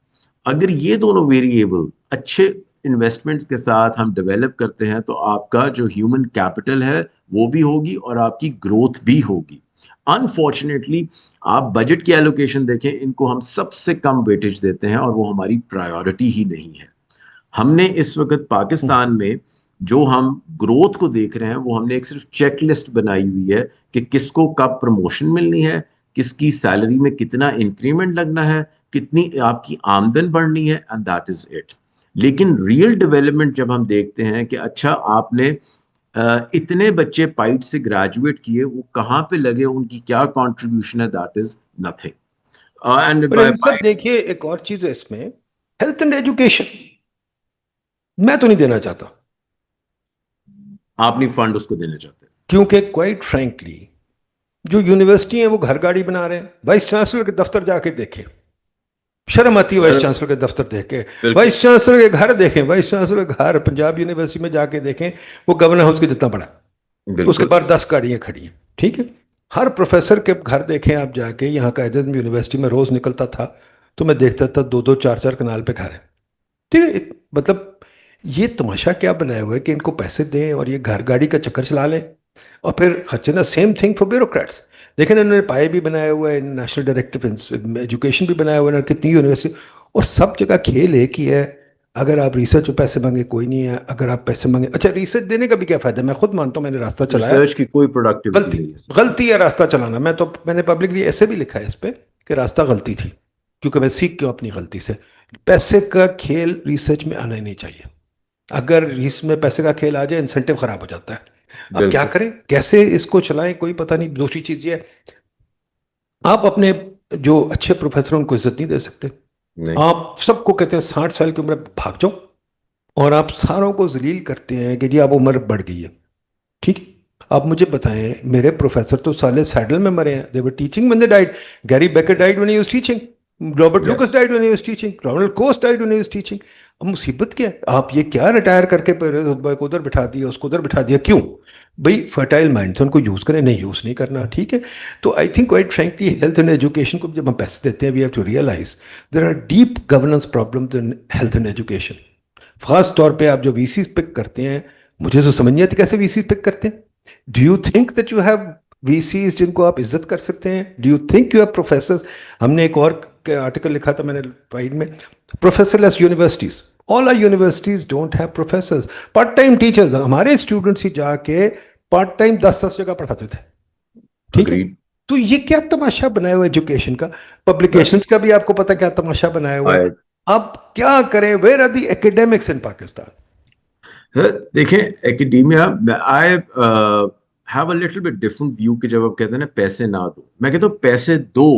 اگر یہ دونوں ویریبل اچھے انویسٹمنٹس کے ساتھ ہم ڈیولپ کرتے ہیں تو آپ کا جو ہیومن کیپٹل ہے وہ بھی ہوگی اور آپ کی گروتھ بھی ہوگی. انفارچونیٹلی آپ بجٹ کی ایلوکیشن دیکھیں، ان کو ہم سب سے کم ویٹیج دیتے ہیں اور وہ ہماری پرائیورٹی ہی نہیں ہے. ہم نے اس وقت پاکستان میں جو ہم گروتھ کو دیکھ رہے ہیں وہ ہم نے ایک صرف چیک لسٹ بنائی ہوئی ہے کہ کس کو کب پروموشن ملنی ہے، کس کی سیلری میں کتنا انکریمنٹ لگنا ہے، کتنی آپ کی آمدن بڑھنی ہے، اینڈ دیٹ از اٹ. لیکن ریئل ڈیولپمنٹ جب ہم دیکھتے ہیں کہ اچھا آپ نے اتنے بچے پائٹ سے گریجویٹ کیے، وہ کہاں پہ لگے، ان کی کیا کانٹریبیوشن ہے، دیٹ از نتھنگ. سب دیکھیے ایک اور چیز ہے اس میں، ہیلتھ اینڈ ایجوکیشن میں تو نہیں دینا چاہتا. آپ نہیں فنڈ اس کو دینا چاہتے کیونکہ کوائٹ فرینکلی جو یونیورسٹی ہیں وہ گھر گاڑی بنا رہے ہیں. وائس چانسلر کے دفتر جا کے دیکھیں، شرم آتی ہے وائس چانسلر کے دفتر دیکھ کے. وائس چانسلر کے گھر دیکھیں، وائس چانسلر کے گھر پنجاب یونیورسٹی میں جا کے دیکھیں، وہ گورنر ہاؤس کے جتنا بڑا، اس کے بعد 10 گاڑیاں کھڑی ہیں. ٹھیک ہے، ہر پروفیسر کے گھر دیکھیں آپ جا کے. یہاں کا ایجنٹ یونیورسٹی میں روز نکلتا تھا تو میں دیکھتا تھا 2-2 4-4 کنال پہ گھر ہے. ٹھیک ہے، مطلب یہ تماشا کیا بنایا ہوا ہے کہ ان کو پیسے دیں اور یہ گھر گاڑی کا چکر چلا لیں اور پھر خرچے نا. Same thing for bureaucrats. دیکھیں انہوں نے پائے بھی بنایا ہوا ہے، نیشنل ڈائریکٹر ایجوکیشن بھی بنایا ہوا ہے، کتنی یونیورسٹی، اور سب جگہ کھیل ایک ہی ہے. اگر آپ ریسرچ پہ پیسے مانگے کوئی نہیں ہے، اگر آپ پیسے مانگے، اچھا ریسرچ دینے کا بھی کیا فائدہ. میں خود مانتا ہوں میں نے راستہ چلایا، ریسرچ کی کوئی پروڈکٹیوٹی نہیں ہے. غلطی ہے راستہ چلانا. میں نے پبلکلی ایسے بھی لکھا ہے اس پہ کہ راستہ غلطی تھی، کیونکہ میں سیکھ کیوں اپنی غلطی سے. پیسے کا کھیل ریسرچ میں آنا ہی نہیں چاہیے. اگر ریس میں پیسے کا کھیل آ جائے انسینٹیو خراب ہو جاتا ہے. اب کیا کریں، کیسے اس کو چلائیں، کوئی پتہ نہیں. دوسری چیز یہ ہے، آپ اپنے جو اچھے پروفیسر ان کو عزت نہیں دے سکتے. نہیں. آپ سب کو کہتے ہیں 60 سال کی عمر بھاگ جاؤ، اور آپ ساروں کو ذلیل کرتے ہیں کہ جی اب عمر بڑھ گئی ہے. ٹھیک ہے، آپ مجھے بتائیں، میرے پروفیسر تو سالے سیڈل میں مرے ہیں. they were teaching when they died. گیری baker died when he was teaching. Robert locus Yes. died when he was teaching. Ronald کوس died when he was teaching. اب مصیبت کیا ہے؟ آپ یہ کیا ریٹائر کر کے رتبہ کو ادھر بٹھا دیا، اس کو ادھر بٹھا دیا، کیوں؟ بھائی فرٹائل مائنڈ تھے، ان کو یوز کریں، نہیں یوز نہیں کرنا. ٹھیک ہے. تو I think quite frankly health and education کو جب ہم پیسے دیتے ہیں، we have to realise there are deep governance problems in health and education. خاص طور پہ آپ جو وی سیز پک کرتے ہیں، مجھے تو سمجھ نہیں آتی کیسے وی سیز پک کرتے ہیں. Do you think that you have VCs جن کو آپ عزت کر سکتے ہیں؟ Do you think you have professors? ہم نے ایک اور آرٹیکل لکھا تھا میں نے پرائڈ میں، professorless universities. All our universities don't have professors. Part time teachers, ہمارے اسٹوڈنٹس ہی جا کے پارٹ ٹائم 10 جگہ پڑھاتے تھے. ٹھیک ہے. Agreed. تو یہ کیا تماشا بنایا ہوا ایجوکیشن کا؟ پبلیکیشنز کا بھی آپ کو پتا کیا تماشا بنایا ہوا ہے. I اب کیا کریں؟ Where are the academics in Pakistan? دیکھیں academia, I have a little bit different view کہ جب آپ کہتے ہیں نا پیسے نہ دو، میں کہتا ہوں پیسے دو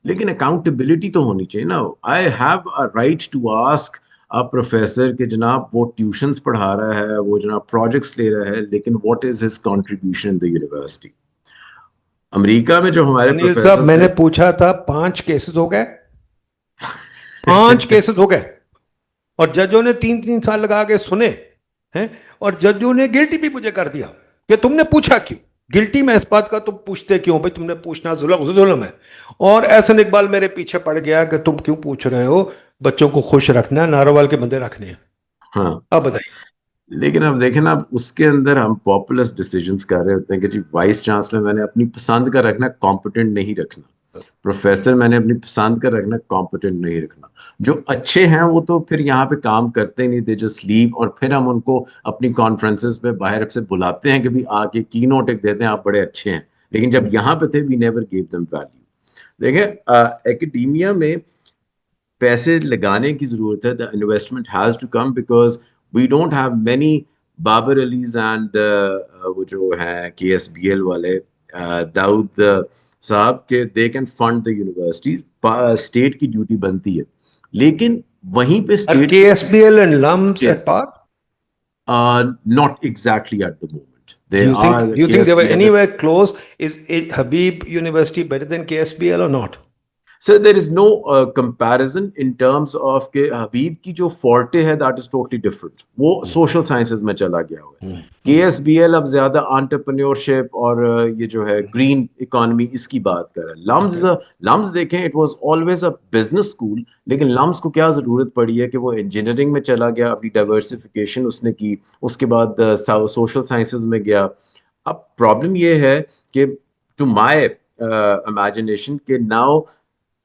لیکن اکاؤنٹیبلٹی تو ہونی چاہیے نا. I have a right to ask professor کہ جناب وہ ٹیوشنس پڑھا رہا ہے، وہ جناب پروجیکٹس لے رہا ہے، لیکن what is his contribution in the university. امریکہ میں جو ہمارے انیل صاحب، پروفیسرس میں تھے، نے پوچھا تھا 5 کیسز ہو گئے، 5 کیسز ہو گئے، اور ججوں نے 3 سال لگا کے سنے ہیں، اور ججوں نے گلٹی بھی مجھے کر دیا کہ تم نے پوچھا کیوں. گلٹی میں اس بات کا تم پوچھتے کیوں؟ بھائی تم نے پوچھنا ظلم ہے. اور احسن اقبال میرے پیچھے پڑ گیا کہ تم کیوں پوچھ رہے ہو؟ بچوں کو خوش رکھنا، ناروال کے بندے رکھنے ہیں. ہاں. اب بتائیے. لیکن اب دیکھیں نا، اب اس کے اندر ہم پاپولس ڈیسیجنس کر رہے ہوتے ہیں کہ جی وائس چانسلر میں نے اپنی پسند کا رکھنا، کمپیٹنٹ نہیں رکھنا. پروفیسر میں نے اپنی پسند کا رکھنا، کمپیٹنٹ نہیں رکھنا. جو اچھے ہیں وہ تو پھر یہاں پہ کام کرتے نہیں، دے جسٹ لیو، اور پھر ہم ان کو اپنی کانفرنسز پہ باہر سے بلاتے ہیں کہ بھی آ کے کی نوٹ ایک دیتے ہیں، آپ بڑے اچھے ہیں. لیکن جب یہاں پہ تھے we never gave them value. دیکھیں ایکڈیمیا میں پیسے لگانے کی ضرورت ہے. The investment has to come because we don't have many Babar Alis and وہ جو ہیں کے ایس بی ایل والے داؤد صاحب کے they can fund the universities. State کی ڈیوٹی بنتی ہے، لیکن وہیں پہ اسٹیٹ کے ایس بی ایل اینڈ لمس at par? not exactly at the moment. Do They you think are do you think they were KSBL is. anywhere close? Is Habib University better than KSBL or not? So there is no comparison in terms of کہ حبیب کی جو فورٹے ہے that is totally different. وہ سوشل سائنسز میں چلا گیا ہوا ہے. کے ایس بی ایل اب زیادہ انٹرپرینیورشپ اور یہ جو ہے گرین اکانومی اس کی بات کر رہا ہے. لمز دیکھیں it was always a business school, لیکن لمز کو کیا ضرورت پڑی ہے کہ وہ انجینئرنگ میں چلا گیا، اپنی ڈائیورسفیکیشن اس نے کی، اس کے بعد سوشل سائنسز میں گیا. اب پرابلم یہ ہے کہ ٹو مائی امیجنیشن کہ now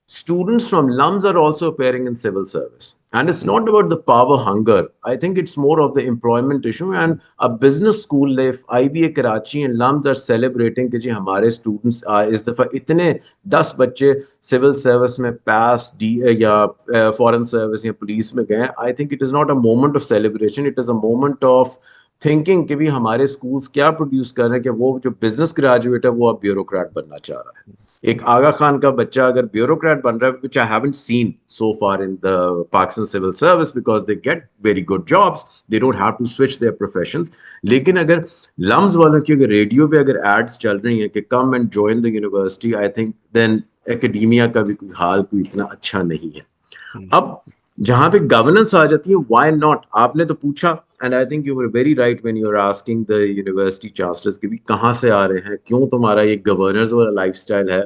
students from LUMS are also appearing in civil service, and it's not about the power hunger. I think it's more of the employment issue and a business school life. IBA Karachi and LUMS are celebrating کہ جی ہمارے students اس دفعہ اتنے 10 بچے civil service میں pass یا foreign service یا police میں گئے. I think it is not a moment of celebration, it is a moment of thinking کہ بھی ہمارے schools کیا produce کر رہے ہیں کہ وہ جو business graduate ہے وہ اب bureaucrat بننا چاہ رہا ہے. ایک آغا خان کا بچہ اگر بیوروکریٹ بن رہا ہے, which I haven't seen so far in the Pakistan civil service because they get very good jobs, they don't have to switch their professions. لیکن اگر لمز والوں کی اگر ریڈیو پہ اگر ایڈز چل رہی ہیں کہ come and join the university, I think then academia کا بھی کوئی حال کوئی اتنا اچھا نہیں ہے. اب جہاں پہ گورننس آ جاتی ہے, وائی ناٹ, آپ نے تو پوچھا and I think you were very right when you are asking the university chancellors کہ بھی کہاں سے آ رہے ہیں, کیوں تمہارا یہ گورنرز والا لائف اسٹائل ہے.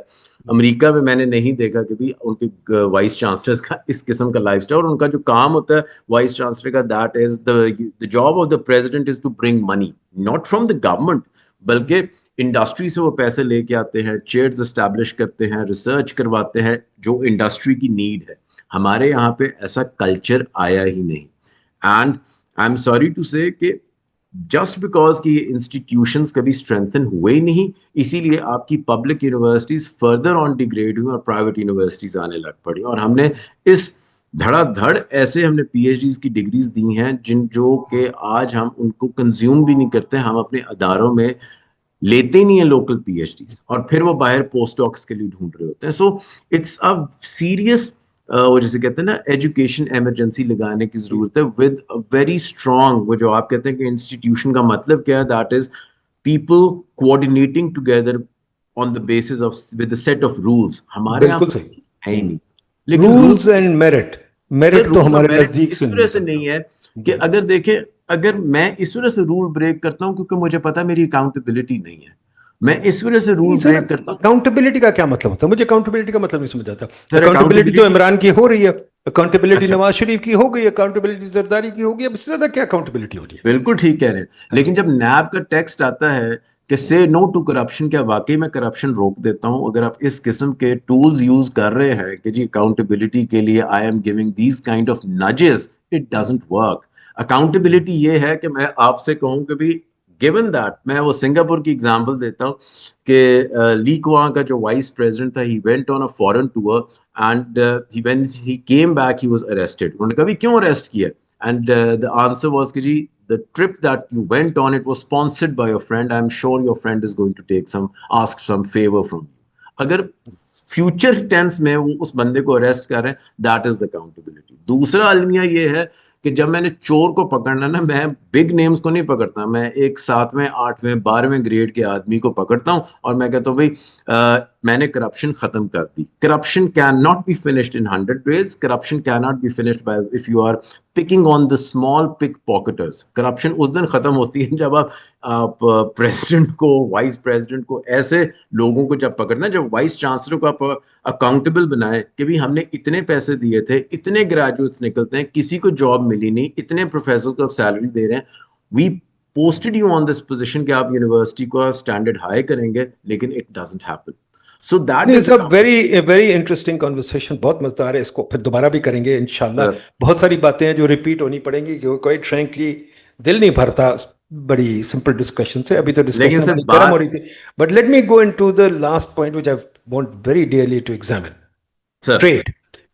امریکہ میں میں نے نہیں دیکھا کہ بھی ان کے وائس چانسلرز کا اس قسم کا لائف اسٹائل, اور ان کا جو کام ہوتا ہے وائس چانسلر کا, that is the job of the president is to bring money not from the government, بلکہ انڈسٹری سے وہ پیسے لے کے آتے ہیں, چیئرز اسٹیبلش کرتے ہیں, ریسرچ کرواتے ہیں جو انڈسٹری کی نیڈ ہے. ہمارے یہاں پہ ایسا کلچر آیا ہی نہیں. And I am sorry to say کہ جسٹ بیکاز کہ یہ انسٹیٹیوشنس کبھی اسٹرینتھن ہوئے ہی نہیں, اسی لیے آپ کی public universities further on degrade ہوئی اور پرائیویٹ یونیورسٹیز آنے لگ پڑی. اور ہم نے اس دھڑا دھڑ ایسے ہم نے پی ایچ ڈیز کی ڈگریز دی ہیں جو کہ آج ہم ان کو کنزیوم بھی نہیں کرتے. ہم اپنے اداروں میں لیتے ہی نہیں ہیں لوکل پی ایچ ڈیز, اور پھر وہ باہر پوسٹ ڈاکس کے لیے ڈھونڈ رہے ہوتے ہیں. سو اٹس ا سیریس, وہ جیسے کہتے ہیں نا ایجوکیشن ایمرجنسی لگانے کی ضرورت ہے ود ویری اسٹرانگ, وہ جو آپ کہتے ہیں کہ انسٹیٹیوشن کا مطلب کیا ہے, that is people coordinating together on the basis of with a set of rules. ہمارے یہاں بالکل پر ہے ہی صحیح. نہیں. لیکن rules rules and merit, sir, merit تو رولس اور ہمارے میرٹ نزدیک سے اس نہیں وجہ سے نکلتا. نہیں ہے کہ جی اگر دیکھیں, اگر میں اس وجہ سے رول بریک کرتا ہوں کیونکہ مجھے پتا میری اکاؤنٹیبلٹی نہیں ہے, میں اس وجہ سے نہیں رول سر, بریک کرتا ہوں. اکاؤنٹیبلٹی کا کیا مطلب ہوتا ہے؟ مجھے اکاؤنٹیبلٹی کا مطلب نہیں سمجھ آتا. سر اکاؤنٹیبلٹی تو اکاؤنٹیبلٹی, عمران کی ہو رہی ہے, اکاؤنٹیبلٹی اچھا نواز شریف کی ہو گئی, اکاؤنٹیبلٹی زرداری کی ہوگی, اب اس سے زیادہ کیا اکاؤنٹیبلٹی ہو رہی ہے؟ بالکل ٹھیک کہہ رہے ہیں, ہاں جی. لیکن جب نیب کا ٹیکسٹ آتا ہے کہ سے نو ٹو کرپشن, کیا واقعی میں کرپشن روک دیتا ہوں اگر آپ اس قسم کے ٹولز یوز کر رہے ہیں کہ جی اکاؤنٹیبلٹی کے لیے I am giving these kind of nudges, it doesn't work. Accountability یہ ہے کہ میں آپ سے کہوں کہ بھی گیون دیٹ, میں وہ سنگاپور کی اگزامپل دیتا ہوں کہ لی کوان کا جو وائس پریزیڈنٹ تھا, he went on a foreign tour and when he came back he was arrested. انہوں نے کہا بھی کیوں اریسٹ کیا, and the answer was کہ جی the trip that you went on, it was sponsored by your friend, I'm sure your friend is going to take some, ask some favor from you. اگر فیوچر ٹینس میں وہ اس بندے کو اریسٹ کر رہے ہیں, دیٹ از دا اکاؤنٹیبلٹی. دوسرا المیہ یہ ہے کہ جب میں نے چور کو پکڑنا نا, میں بگ نیمز کو نہیں پکڑتا, میں ایک 7ویں 8ویں 12ویں گریڈ کے آدمی کو پکڑتا ہوں اور میں کہتا ہوں بھائی میں نے کرپشن ختم کر دی. Corruption can not be finished in 100 days. Corruption can not be finished by if you are picking on the small pickpocketers. Corruption اس دن ختم ہوتی ہے جب آپ پریزیڈنٹ کو, وائس پریزیڈنٹ کو, ایسے لوگوں کو جب پکڑنا, جب وائس چانسلر کو آپ اکاؤنٹیبل بنائے کہ بھی ہم نے اتنے پیسے دیے تھے, اتنے گریجویٹس نکلتے ہیں, کسی کو جاب ملی نہیں, اتنے پروفیسر کو آپ سیلری دے رہے ہیں, وی posted you on this position کہ آپ یونیورسٹی کو اسٹینڈرڈ ہائی کریں گے, لیکن it doesn't happen. So that نہیں is sub very very interesting conversation, بہت مزیدار ہے, اس کو پھر دوبارہ بھی کریں گے انشاءاللہ. بہت ساری باتیں ہیں جو ریپیٹ ہونی پڑیں گی, کیونکہ کوئی فرینکلی دل نہیں بھرتا بڑی سمپل ڈسکشن سے. ابھی تو لیکن ڈسکشن سر بڑی گرم ہو بات رہی تھی, but let me go into the last point which I want very dearly to examine. Sir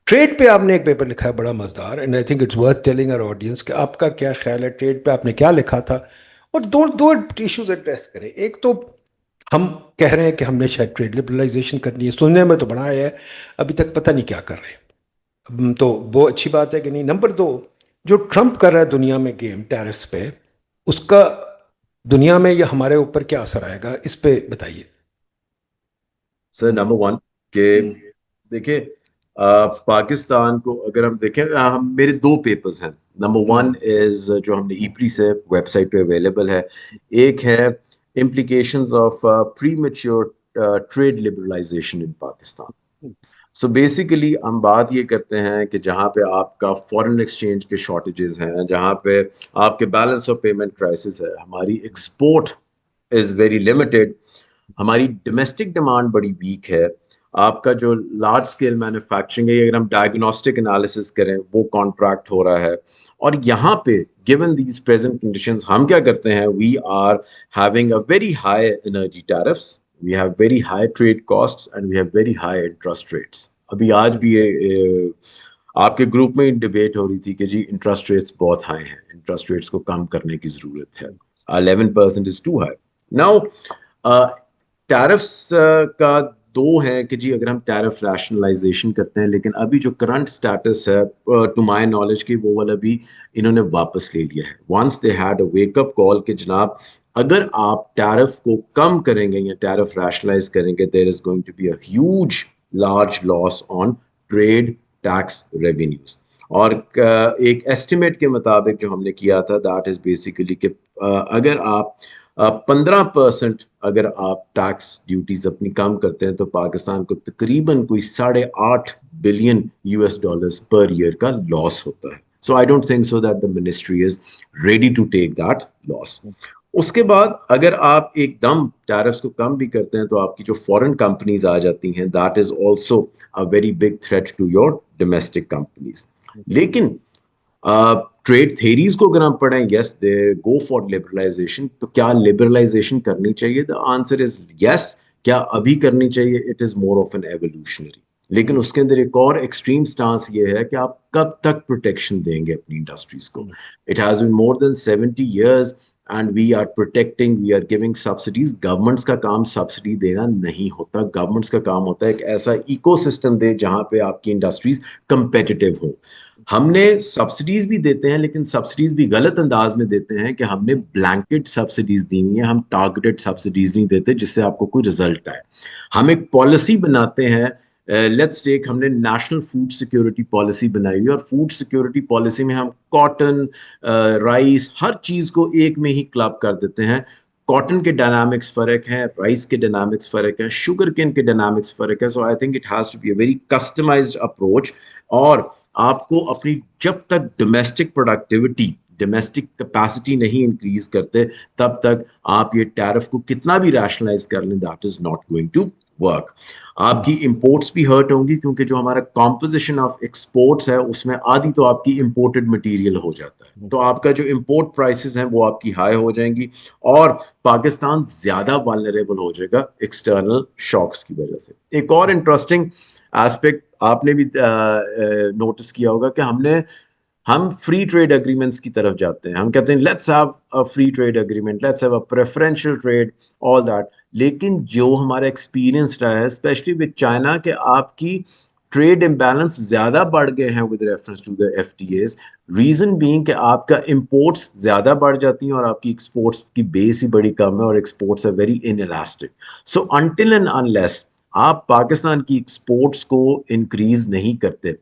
trade پہ آپ نے ایک پیپر لکھا ہے بڑا مزیدار, and I think it's worth telling our audience کہ آپ کا کیا خیال ہے ٹریڈ پہ, آپ نے کیا لکھا تھا, اور دو ایشوز ایڈریس کریں. ایک تو ہم کہہ رہے ہیں کہ ہم نے شاید ٹریڈ لبرلائزیشن کرنی ہے, سننے میں تو بڑا ہے, ابھی تک پتہ نہیں کیا کر رہے, تو وہ اچھی بات ہے کہ نہیں. نمبر 2, جو ٹرمپ کر رہا ہے دنیا میں گیم ٹیرفس پہ, اس کا دنیا میں یا ہمارے اوپر کیا اثر آئے گا, اس پہ بتائیے. سر نمبر 1 کہ دیکھیں پاکستان کو اگر ہم دیکھیں, میرے 2 پیپرز ہیں. نمبر 1 از جو ہم نے ایپری سے ویب سائٹ پہ اویلیبل ہے, ایک ہے implications of premature trade liberalization in Pakistan. So basically ہم بات یہ کرتے ہیں کہ جہاں پہ آپ کا فورن ایکسچینج کے شارٹیجز ہیں, جہاں پہ آپ کے بیلنس آف پیمنٹ کرائسس ہے, ہماری ایکسپورٹ از ویری لمیٹیڈ, ہماری ڈومیسٹک ڈیمانڈ بڑی ویک ہے, آپ کا جو لارج اسکیل مینوفیکچرنگ ہے, اگر ہم ڈائگنوسٹک انالیسس کریں وہ کانٹریکٹ ہو رہا ہے. اور یہاں پہ given these present conditions ہم کیا کرتے ہیں, we are having a very high energy tariffs, we have very high trade costs and we have very high interest rates. ابھی آج بھی آپ کے گروپ میں ڈیبیٹ ہو رہی تھی کہ جی انٹرسٹ ریٹس بہت ہائی ہیں, انٹرسٹ ریٹس کو کم کرنے کی ضرورت ہے, 11% is too high. Now tariffs کا 2 ہیں کہ جی اگر ہم ٹیرف ریشنلائزیشن کرتے ہیں, لیکن ابھی جو کرنٹ اسٹیٹس ہے ٹو مائی نالج کی وہ والا بھی انہوں نے واپس لے لیا ہے. Once they had a wake up call کہ جناب اگر آپ ٹیرف کو کم کریں گے یا ٹیرف ریشنلائز کریں گے, there is going to be a huge large loss on trade tax revenues. اور ایک ایسٹیمیٹ کے مطابق جو ہم نے کیا تھا, دیٹ از بیسیکلی کہ اگر آپ 15% اگر آپ ٹیکس ڈیوٹیز اپنی کم کرتے ہیں تو پاکستان کو تقریباً کوئی $8.5 بلین پر ایئر کا لاس ہوتا ہے. So I don't think so that the ministry is ready to take that loss. اس کے بعد اگر آپ ایک دم ٹیرفس کو کم بھی کرتے ہیں تو آپ کی جو فورن کمپنیز آ جاتی ہیں, that is also a very big threat to your domestic companies. لیکن ٹریڈ تھیریز کو اگر ہم پڑھیں, یس دے گو فار لبرلائزیشن, تو کیا لبرلائزیشن کرنی چاہیے؟ دا آنسر از یس. کیا ابھی کرنی چاہیے؟ It is more of an evolutionary. لیکن اس کے اندر ایک اور ایکسٹریم سٹانس یہ ہے کہ آپ کب تک پروٹیکشن دیں گے اپنی انڈسٹریز کو. It has been more than 70 years and we are protecting, we are giving subsidies. Governments کا کام سبسڈی دینا نہیں ہوتا. Governments کا کام ہوتا ہے ایک ایسا ایکو سسٹم دے جہاں پہ آپ کی انڈسٹریز کمپیٹیٹیو ہوں. ہم نے سبسڈیز بھی دیتے ہیں لیکن سبسڈیز بھی غلط انداز میں دیتے ہیں کہ ہم نے بلینکٹ سبسڈیز دی ہوئی ہیں, ہم ٹارگیٹڈ سبسڈیز نہیں دیتے جس سے آپ کو کوئی رزلٹ آئے. ہم ایک پالیسی بناتے ہیں, لیٹس ٹیک, ہم نے نیشنل فوڈ سیکیورٹی پالیسی بنائی ہوئی, اور فوڈ سیکیورٹی پالیسی میں ہم کاٹن, رائس, ہر چیز کو ایک میں ہی کلب کر دیتے ہیں. کاٹن کے ڈائنامکس فرق ہیں, رائس کے ڈائنامکس فرق ہیں, شوگر کین کے ڈائنامکس فرق ہے. So I think it has to be a very customized approach. اور آپ کو اپنی جب تک ڈومیسٹک پروڈکٹیوٹی, ڈومیسٹک کیپیسٹی نہیں انکریز کرتے, تب تک آپ یہ ٹیرف کو کتنا بھی ریشنلائز کر لیں, that is not going to work. آپ کی امپورٹس بھی ہرٹ ہوں گی کیونکہ جو ہمارا کمپوزیشن آف ایکسپورٹس ہے اس میں آدھی تو آپ کی امپورٹڈ مٹیریل ہو جاتا ہے, تو آپ کا جو امپورٹ پرائسز ہیں وہ آپ کی ہائی ہو جائیں گی, اور پاکستان زیادہ والنریبل ہو جائے گا ایکسٹرنل شاکس کی وجہ سے. ایک اور انٹرسٹنگ ایسپیکٹ آپ نے بھی نوٹس کیا ہوگا کہ ہم فری ٹریڈ اگریمنٹس کی طرف جاتے ہیں. ہم کہتے ہیں let's have a free trade agreement, let's have a preferential trade, all that. لیکن جو ہمارا ایکسپیرینس رہا ہے اسپیشلی وتھ چائنا کہ آپ کی ٹریڈ امبیلنس زیادہ بڑھ گئے ہیں with reference to the F T As. Reason being کہ آپ کا امپورٹس زیادہ بڑھ جاتی ہیں اور آپ کی ایکسپورٹس کی بیس ہی بڑی کم ہے, اور ایکسپورٹس ہے very inelastic. So until and unless آپ پاکستان کی ایکسپورٹس کو انکریز نہیں کرتے,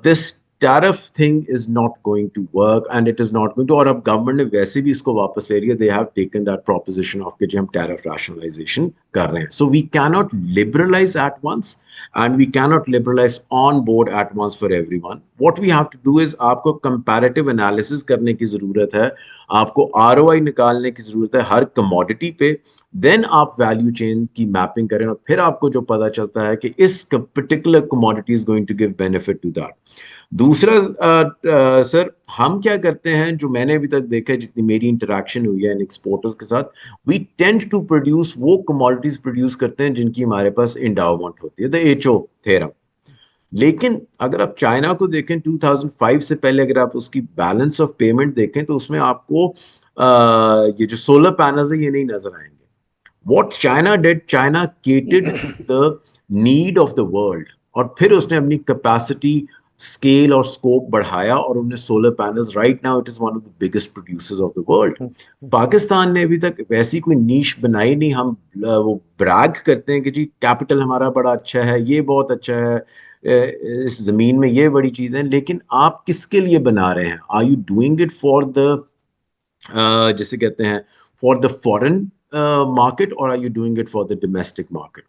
this tariff thing is not going to work and it is not going to. اور اب گورنمنٹ نے ویسے بھی اس کو واپس لے لیا, they have taken that proposition of کہ جی ہم ٹیرف ریشنلائزیشن کر رہے ہیں. So we can not liberalize at once and we can not liberalize on board at once for every one. What we have to do is آپ کو کمپیریٹیو انالیسز کرنے کی ضرورت ہے, آپ کو آر او آئی نکالنے کی ضرورت ہے ہر کموڈٹی پہ, دین آپ ویلیو چین کی میپنگ کریں, اور پھر آپ کو جو پتا چلتا ہے کہ اس particular commodity is going to give benefit to that. دوسرا سر, ہم کیا کرتے ہیں, جو میں نے ابھی تک دیکھا ہے, جتنی میری انٹریکشن ہوئی ہے ایکسپورٹرز کے ساتھ, وی ٹینڈ ٹو پروڈیوس, وہ کموڈٹیز پروڈیوس کرتے ہیں جن کی ہمارے پاس انڈاؤمنٹ ہوتی ہے, دا ایچ او تھیرم. لیکن اگر آپ چائنا کو دیکھیں 2005 سے پہلے, اگر آپ اس کی بیلنس آف پیمنٹ دیکھیں تو اس میں آپ کو یہ جو سولر پینلز ہیں یہ نہیں نظر آئیں گے. What China did, China catered the need of the world, اور پھر اس نے اپنی کیپیسٹی, اسکیل اور اسکوپ بڑھایا, اور انہوں نے solar panels, right now it is one of the biggest producers of the world. Pakistan نے ابھی تک ویسی کوئی نیش بنائی نہیں. ہم وہ بریگ کرتے ہیں کہ جی کیپٹل ہمارا بڑا اچھا ہے, یہ بہت اچھا ہے, اس زمین میں یہ بڑی چیز ہے, لیکن آپ کس کے لیے بنا رہے ہیں؟ Are you doing it for the, جیسے کہتے ہیں, فار دا فورن مارکیٹ, اور are you doing it for the domestic market?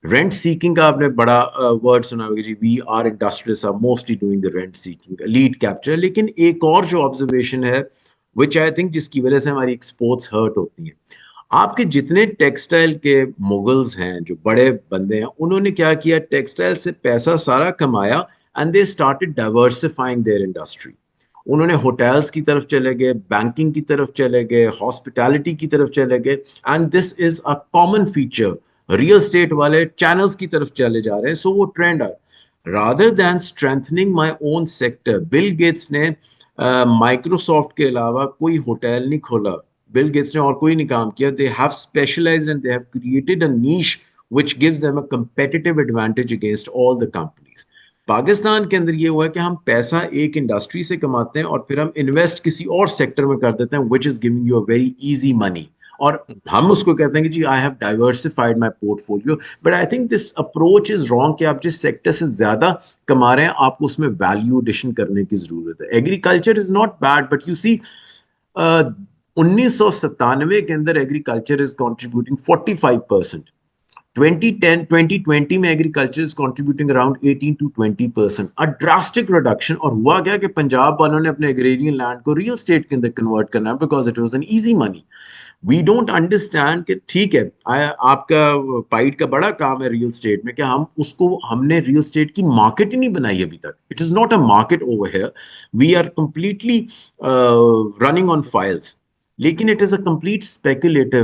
Rent seeking کا آپ نے بڑا ورڈ سنا ہوگا, جی we are industries are mostly doing the rent seeking, elite capture. لیکن ایک اور جو آبزرویشن ہے وچ آئی تھنک جس کی وجہ سے ہماری ایکسپورٹس ہرٹ ہوتی ہیں, آپ کے جتنے ٹیکسٹائل کے مغلز ہیں, جو بڑے بندے ہیں, انہوں نے کیا کیا, ٹیکسٹائل سے پیسہ سارا کمایا and they started diversifying their industry. انہوں نے ہوٹلس کی طرف چلے گئے, بینکنگ کی طرف چلے گئے, ہاسپٹیلٹی کی طرف چلے گئے, and this is a common feature. Real estate والے چینلز کی طرف چلے جا رہے ہیں. سو وہ ٹرینڈ ہے. رادر دین اسٹرینتھننگ مائی اون سیکٹر, بل گیٹس نے مائکروسافٹ کے علاوہ کوئی ہوٹل نہیں کھولا, بل گیٹس نے اور کوئی نہیں کام کیا. They have specialized and they have created a niche which gives them a competitive advantage against all the companies. Pakistan کے اندر یہ ہوا ہے کہ ہم پیسہ ایک انڈسٹری سے کماتے ہیں اور پھر ہم انویسٹ کسی اور سیکٹر میں کر دیتے ہیں which is giving you a very easy money, اور ہم اس کو کہتے ہیں کہ جی I have diversified my portfolio. But I think this approach is wrong کہ آپ جس سیکٹر سے زیادہ کما رہے ہیں آپ کو اس میں ویلیو ایڈیشن کرنے کی ضرورت ہے. Agriculture is not bad, but you see 1997 کے اندر ایگریکلچر از کنٹریبیوٹنگ 45%. 2020 میں agriculture is contributing around 18 to 20%. A drastic reduction. اور ہوا کیا کہ پنجاب والوں نے اپنے ایگریرین لینڈ کو ریئل اسٹیٹ کے اندر کنورٹ کرنا ہے because it was an easy money. We don't understand کہ ٹھیک ہے آپ کا پائٹ کا بڑا کام ہے ریئل اسٹیٹ میں کہ ہم نے ریئل اسٹیٹ کی مارکیٹ ہی نہیں بنائی ابھی تک. It is not a market over here, we are completely running on files, لیکن it is a complete speculative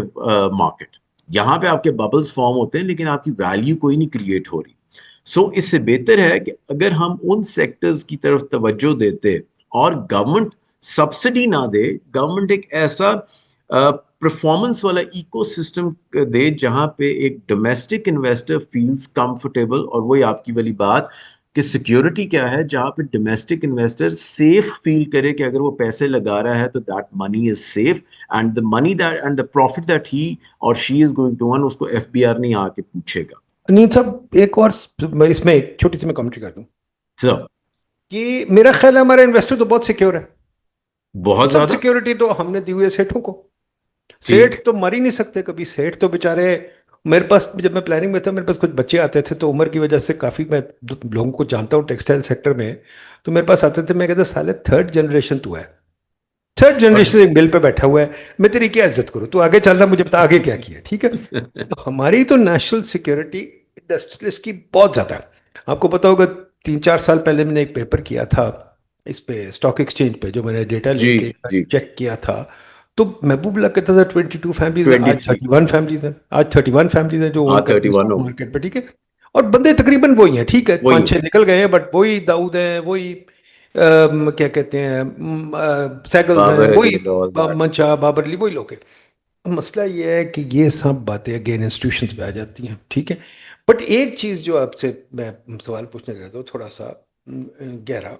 market. یہاں پہ آپ کے ببلز فارم ہوتے ہیں لیکن آپ کی ویلیو کوئی نہیں کریٹ ہو رہی. سو اس سے بہتر ہے کہ اگر ہم ان سیکٹرز کی طرف توجہ دیتے اور گورنمنٹ سبسڈی نہ دے, گورنمنٹ ایک ایسا پرفارمنس والا ایکو سسٹم دے جہاں پہ ایک ڈومیسٹک انویسٹر فیلز کمفرٹیبل, اور وہی آپ کی والی بات کہ سیکیورٹی کیا ہے, جہاں پہ ڈومیسٹک انویسٹر سیف فیل کرے کہ اگر وہ پیسے لگا رہا ہے تو that money is safe, and the money that and the profit that he اور she is going to earn, اس کو ایف بی آر نہیں آ کے پوچھے گا. نیت صاحب ایک اور اس میں ایک چھوٹی سی میں کمنٹری کر دوں So, کہ میرا خیال ہے ہمارا انویسٹر تو بہت سیکیور ہے, بہت سب زیادہ سیکیورٹی تو ہم نے دی ہوئی ہے سیٹھوں کو. سیٹھ تو مر ہی نہیں سکتے کبھی, سیٹھ تو بےچارے, میرے پاس جب میں پلاننگ میں تھا میرے پاس کچھ بچے آتے تھے تو عمر کی وجہ سے کافی میں لوگوں کو جانتا ہوں ٹیکسٹائل سیکٹر میں, تو میرے پاس آتے تھے, میں کہتا سالے تھرڈ جنریشن تو ہے, تھرڈ جنریشن ایک بل پہ بیٹھا ہوا ہے, میں تیری کیا عزت کروں, تو آگے چل رہا مجھے بتا آگے کیا کیا, ٹھیک ہے. تو ہماری تو نیشنل سیکیورٹی انڈسٹریلسٹ کی بہت زیادہ ہے. آپ کو پتا ہوگا 3-4 سال پہلے میں نے ایک پیپر کیا تھا اس پہ اسٹاک ایکسچینج پہ, جو میں نے ڈیٹا لے جی کے جی چیک کیا تھا, تو محبوب اللہ کہتا تھا 22 فیملیز ہیں, آج 23 31 فیملیز ہیں, آج 31 فیملیز ہیں جو اون کرتی ہیں 31 اسٹاک ہو مارکیٹ پہ, ٹھیک ہے. اور بندے تقریباً وہی ہیں, ٹھیک ہے, وہی 5-6 نکل گئے ہیں, بٹ وہی داؤد ہیں, وہی کیا کہتے ہیں سیگلز ہیں, بابر علی وہی all that. منشا بابر علی, وہی لوگ ہیں. مسئلہ یہ ہے کہ یہ سب باتیں اگین انسٹیٹیوشنز پہ آ جاتی ہیں, ٹھیک ہے. بٹ ایک چیز جو آپ سے میں سوال پوچھنے چاہتا ہوں تھوڑا سا گہرا,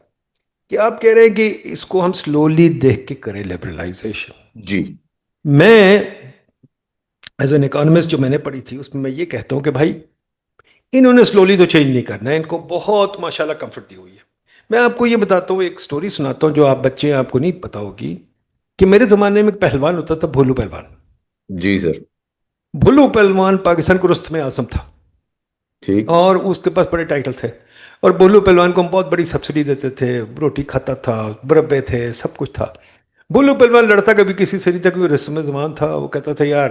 کہ آپ کہہ رہے ہیں کہ اس کو ہم سلولی دیکھ کے کریں لبرلائزیشن. جی میں ایز این اکانومسٹ جو میں نے پڑھی تھی اس میں یہ کہتا ہوں کہ بھائی انہوں نے سلولی تو چینج نہیں کرنا ہے, ان کو بہت ماشاءاللہ کمفرٹ دی ہوئی ہے. میں آپ کو یہ بتاتا ہوں, ایک سٹوری سناتا ہوں جو آپ بچے ہیں آپ کو نہیں پتا ہوگی, کہ میرے زمانے میں ایک پہلوان ہوتا تھا, بھولو پہلوان. جی سر. بھولو پہلوان پاکستان کو رستم اعظم تھا, ٹھیک. اور اس کے پاس بڑے ٹائٹل تھے, اور بھولو پہلوان کو ہم بہت بڑی سبسڈی دیتے تھے, روٹی کھاتا تھا, مربے تھے, سب کچھ تھا. بھولو پہلوان لڑتا کبھی کسی سے نہیں تھا, کوئی رسم زمان تھا, وہ کہتا تھا یار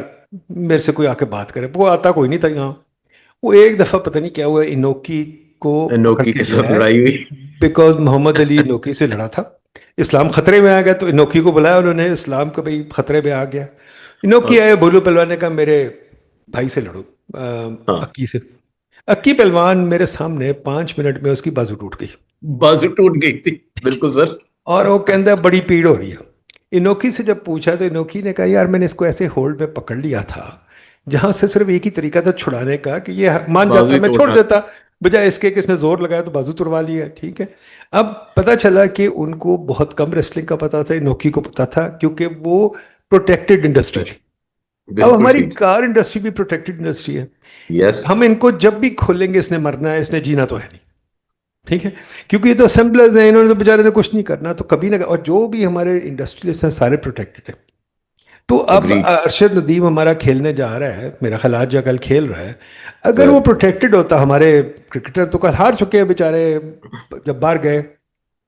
میرے سے کوئی آ کے بات کرے, وہ آتا کوئی نہیں تھا یہاں. وہ ایک دفعہ پتہ نہیں کیا ہوا, انوکی کو پکڑ انوکی کے کے گیا ساتھ ہے, لڑائی ہوئی. بیکاز محمد علی انوکی سے لڑا تھا, اسلام خطرے میں آ گیا, تو انوکی کو بلایا انہوں نے, اسلام کا بھائی خطرے میں آ گیا. انوکی آئے, بھولو پہلوان نے کہا میرے بھائی سے لڑو, ہاں اکی سے. اکی پہلوان میرے سامنے 5 منٹ میں اس کی بازو ٹوٹ گئی, بازو ٹوٹ گئی تھی. بالکل سر. اور وہ کہتا ہے بڑی پیڑ ہو رہی ہے. انوکی سے جب پوچھا تو انوکی نے کہا یار میں نے اس کو ایسے ہولڈ میں پکڑ لیا تھا جہاں سے صرف ایک ہی طریقہ تھا چھڑانے کا, کہ یہ مان بازو جاتا ہی میں چھوڑ توڑنا. دیتا, بجائے اس کے کہ اس نے زور لگایا تو بازو توڑوا لیا, ٹھیک ہے. اب پتا چلا کہ ان کو بہت کم ریسلنگ کا پتا تھا, انوکی کو پتا تھا, کیونکہ وہ پروٹیکٹڈ انڈسٹری تھی. اب بالکل ہماری ٹھیک. کار انڈسٹری بھی پروٹیکٹڈ انڈسٹری ہے, یس. ہم ان کو جب بھی کھولیں گے اس نے مرنا ہے, اس نے جینا تو ہے نہیں, ٹھیک ہے, کیونکہ یہ تو اسمبلرز ہیں, انہوں نے تو بیچارے نے کچھ نہیں کرنا, تو کبھی نہ, اور جو بھی ہمارے انڈسٹریلسٹ ہیں سارے پروٹیکٹڈ ہیں. تو اب اگریڈ. ارشد ندیم ہمارا کھیلنے جا رہا ہے, میرا خیال آج یا کل کھیل رہا ہے, اگر سر وہ پروٹیکٹڈ ہوتا, ہمارے کرکٹر تو کل ہار چکے ہیں بیچارے جب باہر گئے,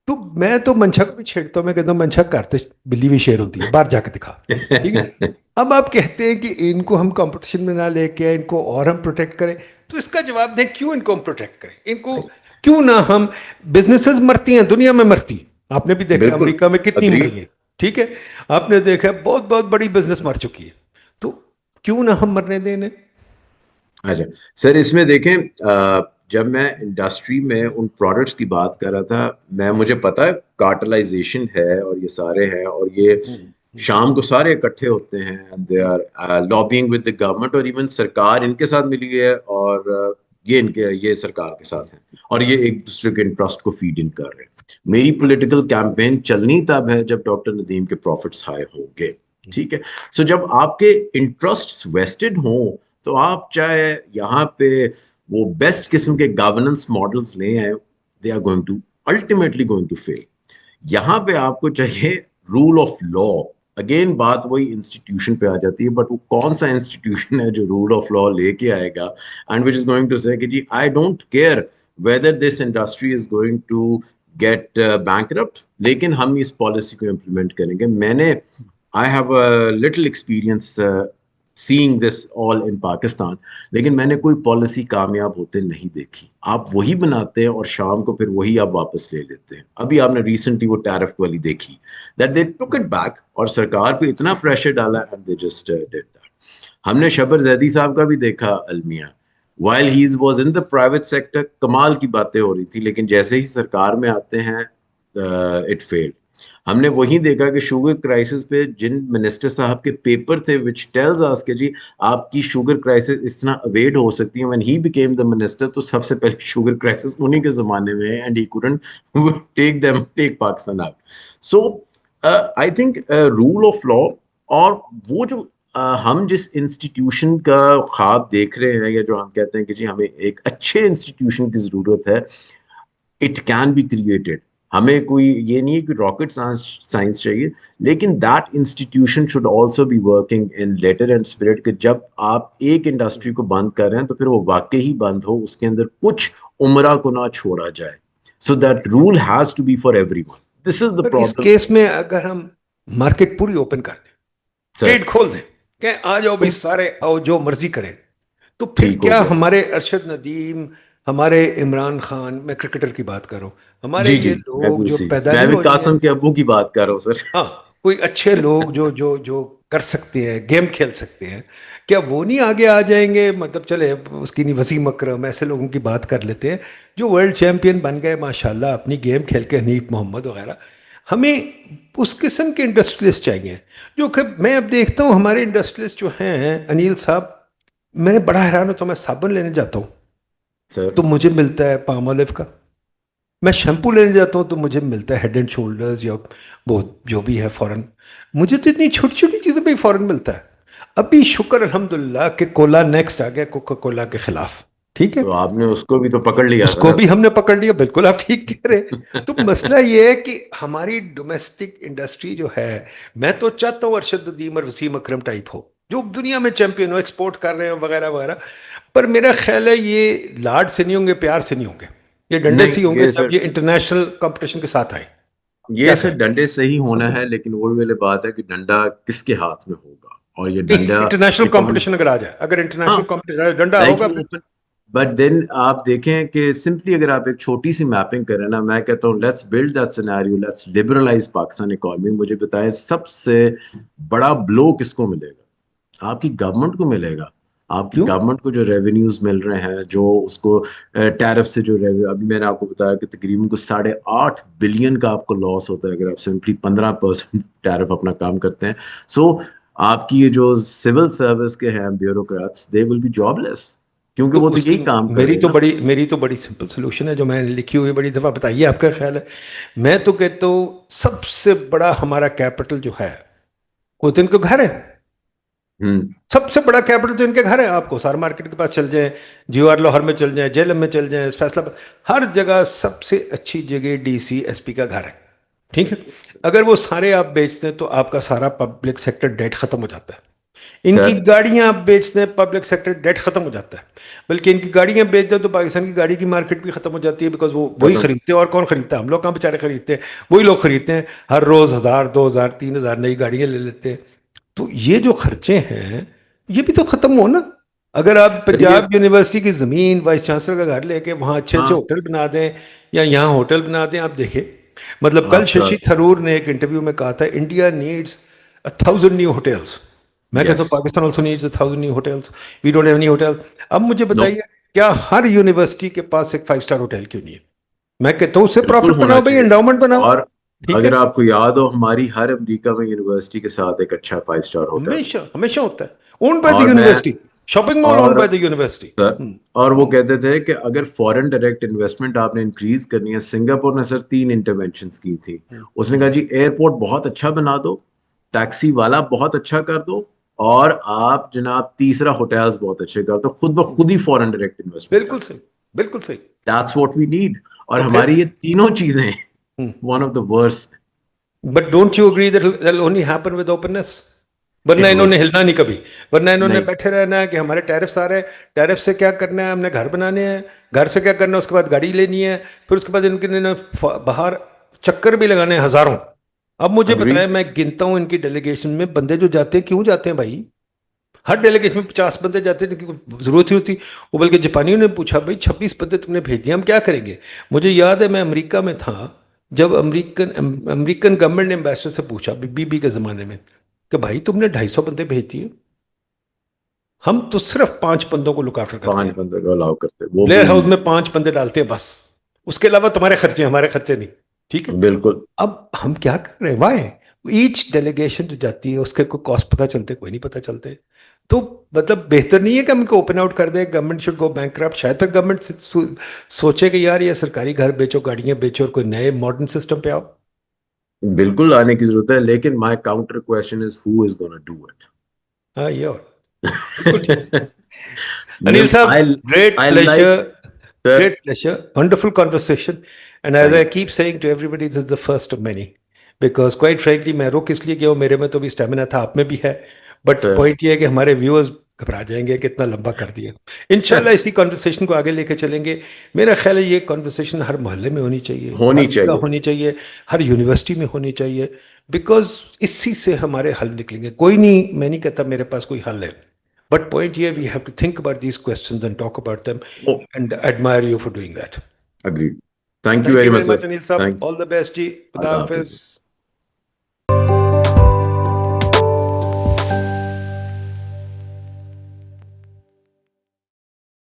تو میں تو منشا کو بھی چھیڑتا ہوں, میں کہتا ہوں منشا کرتے بلی بھی شیر ہوتی ہے, باہر جا کے دکھا, ٹھیک ہے. اب آپ کہتے ہیں کہ ان کو ہم کمپٹیشن میں نہ لے کے ان کو اور ہم پروٹیکٹ کریں, تو اس کا جواب دیں کیوں ان کو ہم پروٹیکٹ کریں, ان کو کیوں نہ ہم, بزنسز مرتی ہیں دنیا میں, مرتی, آپ نے بھی دیکھا بالکل امریکہ میں کتنی اگریڈ. مری ہے, ٹھیک ہے, آپ نے دیکھا بہت بہت بڑی بزنس مر چکی ہے, تو کیوں نہ ہم مرنے دیں انہیں. اچھا سر, اس میں دیکھیں جب میں انڈسٹری میں ان پروڈکٹس کی بات کر رہا تھا, مجھے پتا ہے کارٹلائزیشن ہے اور یہ سارے ہیں, اور یہ شام کو سارے اکٹھے ہوتے ہیں, they are lobbying with the government, اور ایون سرکار ان کے ساتھ ملی ہے, اور یہ سرکار کے ساتھ ہیں, اور یہ ایک دوسرے کے انٹرسٹ کو فیڈ ان کر رہے ہیں. میری پولیٹیکل کیمپین چلنی تب ہے جب ڈاکٹر ندیم کے پروفٹس ہائی ہوں گے, ٹھیک ہے. سو جب آپ کے انٹرسٹ ویسٹڈ ہوں تو آپ چاہے یہاں پہ وہ بیسٹ قسم کے گورننس ماڈلز لے آئے, they are going to ultimately going to fail. یہاں پہ آپ کو چاہیے رول آف لا. اگین بات وہی انسٹیٹیوشن پہ آ جاتی ہے, بٹ وہ کون سا انسٹیٹیوشن ہے جو رول آف لا لے کے آئے گا, and which is going to say کہ جی I don't care whether this industry is going to get bankrupt, لیکن ہم اس پالیسی کو امپلیمنٹ کریں گے. میں نے I have a little experience seeing this all in Pakistan, لیکن میں نے کوئی پالیسی کامیاب ہوتے نہیں دیکھی. آپ وہی بناتے ہیں اور شام کو پھر وہی آپ واپس لے لیتے ہیں. ابھی آپ نے ریسنٹلی وہ ٹیرف والی دیکھی, that they took it back, اور سرکار پہ اتنا پریشر ڈالا and they just did that. ہم نے شبر زیدی صاحب کا بھی دیکھا المیہ, while he was in the private sector, کمال کی باتیں ہو رہی تھی, لیکن جیسے ہی سرکار میں آتے ہیں it failed. ہم نے وہی دیکھا کہ شوگر کرائسس پہ جن منسٹر صاحب کے پیپر تھے وچ ٹیلز اس کہ جی آپ کی شوگر کرائسس اس طرح اویڈ ہو سکتی ہے. when he became the minister تو سب سے پہلے شوگر کرائسس انہی کے زمانے میں ہے, and he couldn't take Pakistan out. So I think rule of law, اور وہ جو ہم جس انسٹیٹیوشن کا خواب دیکھ رہے ہیں, یا جو ہم کہتے ہیں کہ جی ہمیں ایک اچھے انسٹیٹیوشن کی ضرورت ہے, اٹ کین بی کریٹڈ. ہمیں کوئی یہ نہیں ہے کہ راکٹ سائنس چاہیے, لیکن that institution should also be working in letter and spirit, کہ جب آپ ایک انڈسٹری کو بند کر رہے ہیں تو پھر وہ واقعی ہی بند ہو, اس کے اندر کچھ عمرہ کو نہ چھوڑا جائے. So that rule has to be for every one. This is the perverse problem. Case میں اگر ہم مارکیٹ پوری اوپن کر دیں, ٹریڈ کھول دیں کہ آ جاؤ بھائی سارے آؤ جو مرضی کریں, تو پھر ٹھیک ہو کیا گیا. ہمارے ارشد ندیم, ہمارے عمران خان, میں کرکٹر کی بات کروں, ہمارے جی یہ جی, میں لوگ بھی جو اسی, پیدا میں نہیں بھی ہو جائیں, قاسم کے ابو کی بات کر رہا ہوں سر. ہاں کوئی اچھے لوگ جو کر سکتے ہیں, گیم کھیل سکتے ہیں, کیا وہ نہیں آگے آ جائیں گے؟ مطلب چلے اس کی نہیں, وسیم اکرم, ایسے لوگوں کی بات کر لیتے ہیں جو ورلڈ چیمپئن بن گئے ماشاءاللہ اپنی گیم کھیل کے, حنیف محمد وغیرہ. ہمیں اس قسم کے انڈسٹریلسٹ چاہیے جو کہ میں اب دیکھتا ہوں ہمارے انڈسٹریلسٹ جو ہیں انیل صاحب, میں بڑا حیران ہوتا ہوں. میں صابن لینے جاتا ہوں سر تو مجھے ملتا ہے پام اولیو کا, میں شیمپو لینے جاتا ہوں تو مجھے ملتا ہے ہیڈ اینڈ شولڈرز یا وہ جو بھی ہے فورن. مجھے تو اتنی چھوٹی چھوٹی چیزوں پہ ہی فورن ملتا ہے. ابھی شکر الحمدللہ کہ کولا نیکسٹ آ گیا کوکا کولا کے خلاف, ٹھیک ہے, تو آپ نے اس کو بھی تو پکڑ لیا اس تھا کو نا بھی ہم نے پکڑ لیا, بالکل آپ ٹھیک کہہ رہے. تو مسئلہ یہ ہے کہ ہماری ڈومیسٹک انڈسٹری جو ہے, میں تو چاہتا ہوں ارشد ندیم اور وسیم اکرم ٹائپ ہو جو دنیا میں چیمپئن ہو, ایکسپورٹ کر رہے ہو وغیرہ وغیرہ, پر میرا خیال ہے یہ لاڈ سے نہیں ہوں گے, پیار سے نہیں ہوں گے, یہ ڈنڈے سے ہی نہیں ہوں گے یہ سر, جب یہ انٹرنیشنل کمپٹیشن کے ساتھ آئے. یہ کیا سر خیال؟ ڈنڈے سے ہی ہونا ہے, لیکن وہ والی بات ہے کہ ڈنڈا کس کے ہاتھ میں ہوگا, اور یہ ڈنڈا انٹرنیشنل اکانومی. کمپٹیشن اگر آ جائے, اگر ہاں انٹرنیشنل کمپٹیشن ڈنڈا لائک ہوگا یو پھر. اوپن, بٹ دین آپ دیکھیں کہ سمپلی اگر آپ ایک چھوٹی سی میپنگ کریں نا, میں کہتا ہوں let's build that scenario, let's liberalize Pakistan economy. مجھے بتائیں سب سے بڑا بلو کس کو ملے گا؟ آپ کی گورنمنٹ کو ملے گا. آپ کی کیوں؟ گورنمنٹ کو جو ریونیوز مل رہے ہیں, جو اس کو ٹیرف سے جو ابھی میں نے آپ کو بتایا کہ تقریباً کو 8.5 بلین کا آپ کو لاس ہوتا ہے اگر آپ سمپلی 15% ٹیرف اپنا کام کرتے ہیں. سو آپ کی یہ جو سول سروس کے ہیں bureaucrats, they will be jobless, کیونکہ تو وہ تو اس یہی کی کام کر رہے ہیں نا. میری تو بڑی سمپل سولوشن ہے جو میں نے لکھی ہوئی بڑی دفعہ, بتائیے آپ کا خیال ہے. میں تو کہتا ہوں سب سے بڑا ہمارا کیپٹل جو ہے وہ تو ان کے گھر ہے. ہوں, سب سے بڑا کیپٹل تو ان کے گھر ہے. آپ کو سار مارکیٹ کے پاس چل جائیں, جیو آر لاہور میں چل جائیں, جیلم میں چل جائیں, فیصلہ آباد, ہر جگہ سب سے اچھی جگہ ڈی سی ایس پی کا گھر ہے, ٹھیک ہے. اگر وہ سارے آپ بیچتے ہیں تو آپ کا سارا پبلک سیکٹر ڈیٹ ختم ہو جاتا ہے. ان کی سر گاڑیاں آپ بیچتے ہیں, پبلک سیکٹر ڈیٹ ختم ہو جاتا ہے. بلکہ ان کی گاڑیاں بیچ دیں تو پاکستان کی گاڑی کی مارکیٹ بھی ختم ہو جاتی ہے, بیکاز وہ وہی ختم. خریدتے ہیں. اور کون خریدتا ہے؟ ہم لوگ کہاں بیچارے خریدتے ہیں, وہی لوگ خریدتے ہیں. ہر روز 1000 2000 3000 نئی گاڑیاں لے لیتے ہیں. تو یہ جو خرچے ہیں یہ بھی تو ختم ہو نا. اگر آپ سر یہ, پنجاب یونیورسٹی کی زمین وائس چانسلر کا گھر لے کے وہاں اچھے اچھے ہاں ہوٹل بنا دیں, یا یہاں ہوٹل بنا دیں, آپ دیکھیں. مطلب کل آپ کا, ششی تھرور نے ایک انٹرویو میں کہا تھا انڈیا نیڈس 1000 نیو ہوٹلس. میں کہتا یس, ہوں Pakistan also needs 1000 new hotels, we don't have any hotel. اب مجھے نو, بتائیے کیا ہر یونیورسٹی کے پاس ایک 5 اسٹار ہوٹل کیوں نہیں ہے؟ میں کہتا ہوں اس سے بالکل پروفٹ ہونا بناؤ بھائی, چاہیے. انڈاؤمنٹ بناؤ, اور ٹھیک ہے. اگر آپ کو یاد ہو, ہماری ہر امریکہ میں یونیورسٹی کے ساتھ ایک اچھا 5 اسٹار ہوٹل ہے. ہمیشہ ہمیشہ ہوتا ہے, اون بائی دی اور میں, یونیورسٹی, شاپنگ مال اون اور بائی دی یونیورسٹی. سر, اور وہ کہتے تھے کہ اگر فورن ڈائریکٹ انویسٹمنٹ آپ نے انکریز کرنی ہے, سنگاپور نے سر 3 انٹرونشنز کی تھی. اس نے کہا جی ایئرپورٹ بہت اچھا بنا دو, ٹیکسی والا بہت اچھا کر دو, اور آپ جناب تیسرا ہوٹلز بہت اچھے کر دو, خود بخود ہی فورن ڈائریکٹ انویسٹمنٹ آ بالکل جائے. صحیح, بالکل صحیح. That's what we need. اور تو پھر ہماری یہ تینوں چیزیں one of the worst. But don't you agree that will only happen with openness? ورنہ اٹ انہوں ول, نے ہلنا نہیں کبھی, ورنہ انہوں نے نہیں بیٹھے رہنا ہے کہ ہمارے ٹیرفس آ رہے ہیں, ٹیرف سے کیا کرنا ہے, ہم نے گھر بنانے ہیں, گھر سے کیا کرنا ہے, اس کے بعد گاڑی لینی ہے, پھر اس کے بعد ان کے باہر چکر بھی لگانے ہیں ہزاروں. اب مجھے بتائیں, اگریڈ. میں گنتا ہوں ان کی ڈیلیگیشن میں بندے جو جاتے ہیں, کیوں جاتے ہیں بھائی؟ ہر ڈیلیگیشن میں 50 بندے جاتے ہیں, کیونکہ ضرورت ہی ہوتی. وہ بلکہ جاپانیوں نے پوچھا بھائی 26 بندے تم نے بھیج دیے, ہم کیا کریں گے؟ مجھے یاد ہے میں امریکہ میں تھا جب امریکن گورنمنٹ نے امبیسڈر سے پوچھا بی بی کے زمانے میں کہ بھائی تم نے 250 بندے بھیج دیے, ہم تو صرف 5 بندوں کو لک آفٹر کرتے 5 ہیں, بندے کو الاؤ کرتے وہ بلیئر بھی. ہاؤس میں 5 بندے ڈالتے ہیں بس, اس کے علاوہ تمہارے خرچے, ہمارے خرچے نہیں. ٹھیک ہے. بالکل. اب ہم کیا کر رہے ہیں, وائی ایچ ڈیلیگیشن جو جاتی ہے اس کے کوئی کاسٹ پتہ چلتے, کوئی نہیں پتہ چلتے. تو مطلب بہتر نہیں ہے کہ ہم کو اوپن آؤٹ کر دیں, گورنمنٹ شوڈ گو بینکرپٹ. شاید پھر گورنمنٹ سوچے کہ یار یہ سرکاری گھر بیچو, گاڑیاں بیچو, اور کوئی نئے ماڈرن سسٹم پہ آؤ. بالکل آنے کی ضرورت ہے, لیکن my counter question is who is gonna do it. ہاں یہ اور بالکل ٹھیک. انیل صاحب, great I like pleasure, that. great pleasure, wonderful conversation. And as I keep saying to everybody, this is the first of many. Because quite frankly, میں رک اس لیے کہ میرے میں تو بھی اسٹیمنا تھا, آپ میں بھی ہے. بٹ پوائنٹ یہ ہے کہ ہمارے ویورز گھبرا جائیں گے کہ اتنا لمبا کر دیا. انشاءاللہ اسی کانورسیشن کو آگے لے کے چلیں گے. میرا خیال ہے یہ کانورسیشن ہر محلے میں ہونی چاہیے, ہر جگہ ہونی چاہیے, ہر یونیورسٹی میں ہونی چاہیے. بیکاز اسی سے ہمارے حل نکلیں گے. کوئی نہیں, میں نہیں کہتا میرے پاس کوئی حل ہے. But point here, we have to think about these questions and talk about them, and admire you for doing that. Agreed. Thank you Thank very you much, very sir. much, Anil Saab. All the best, ji. Khuda Allah Hafiz. Hafiz.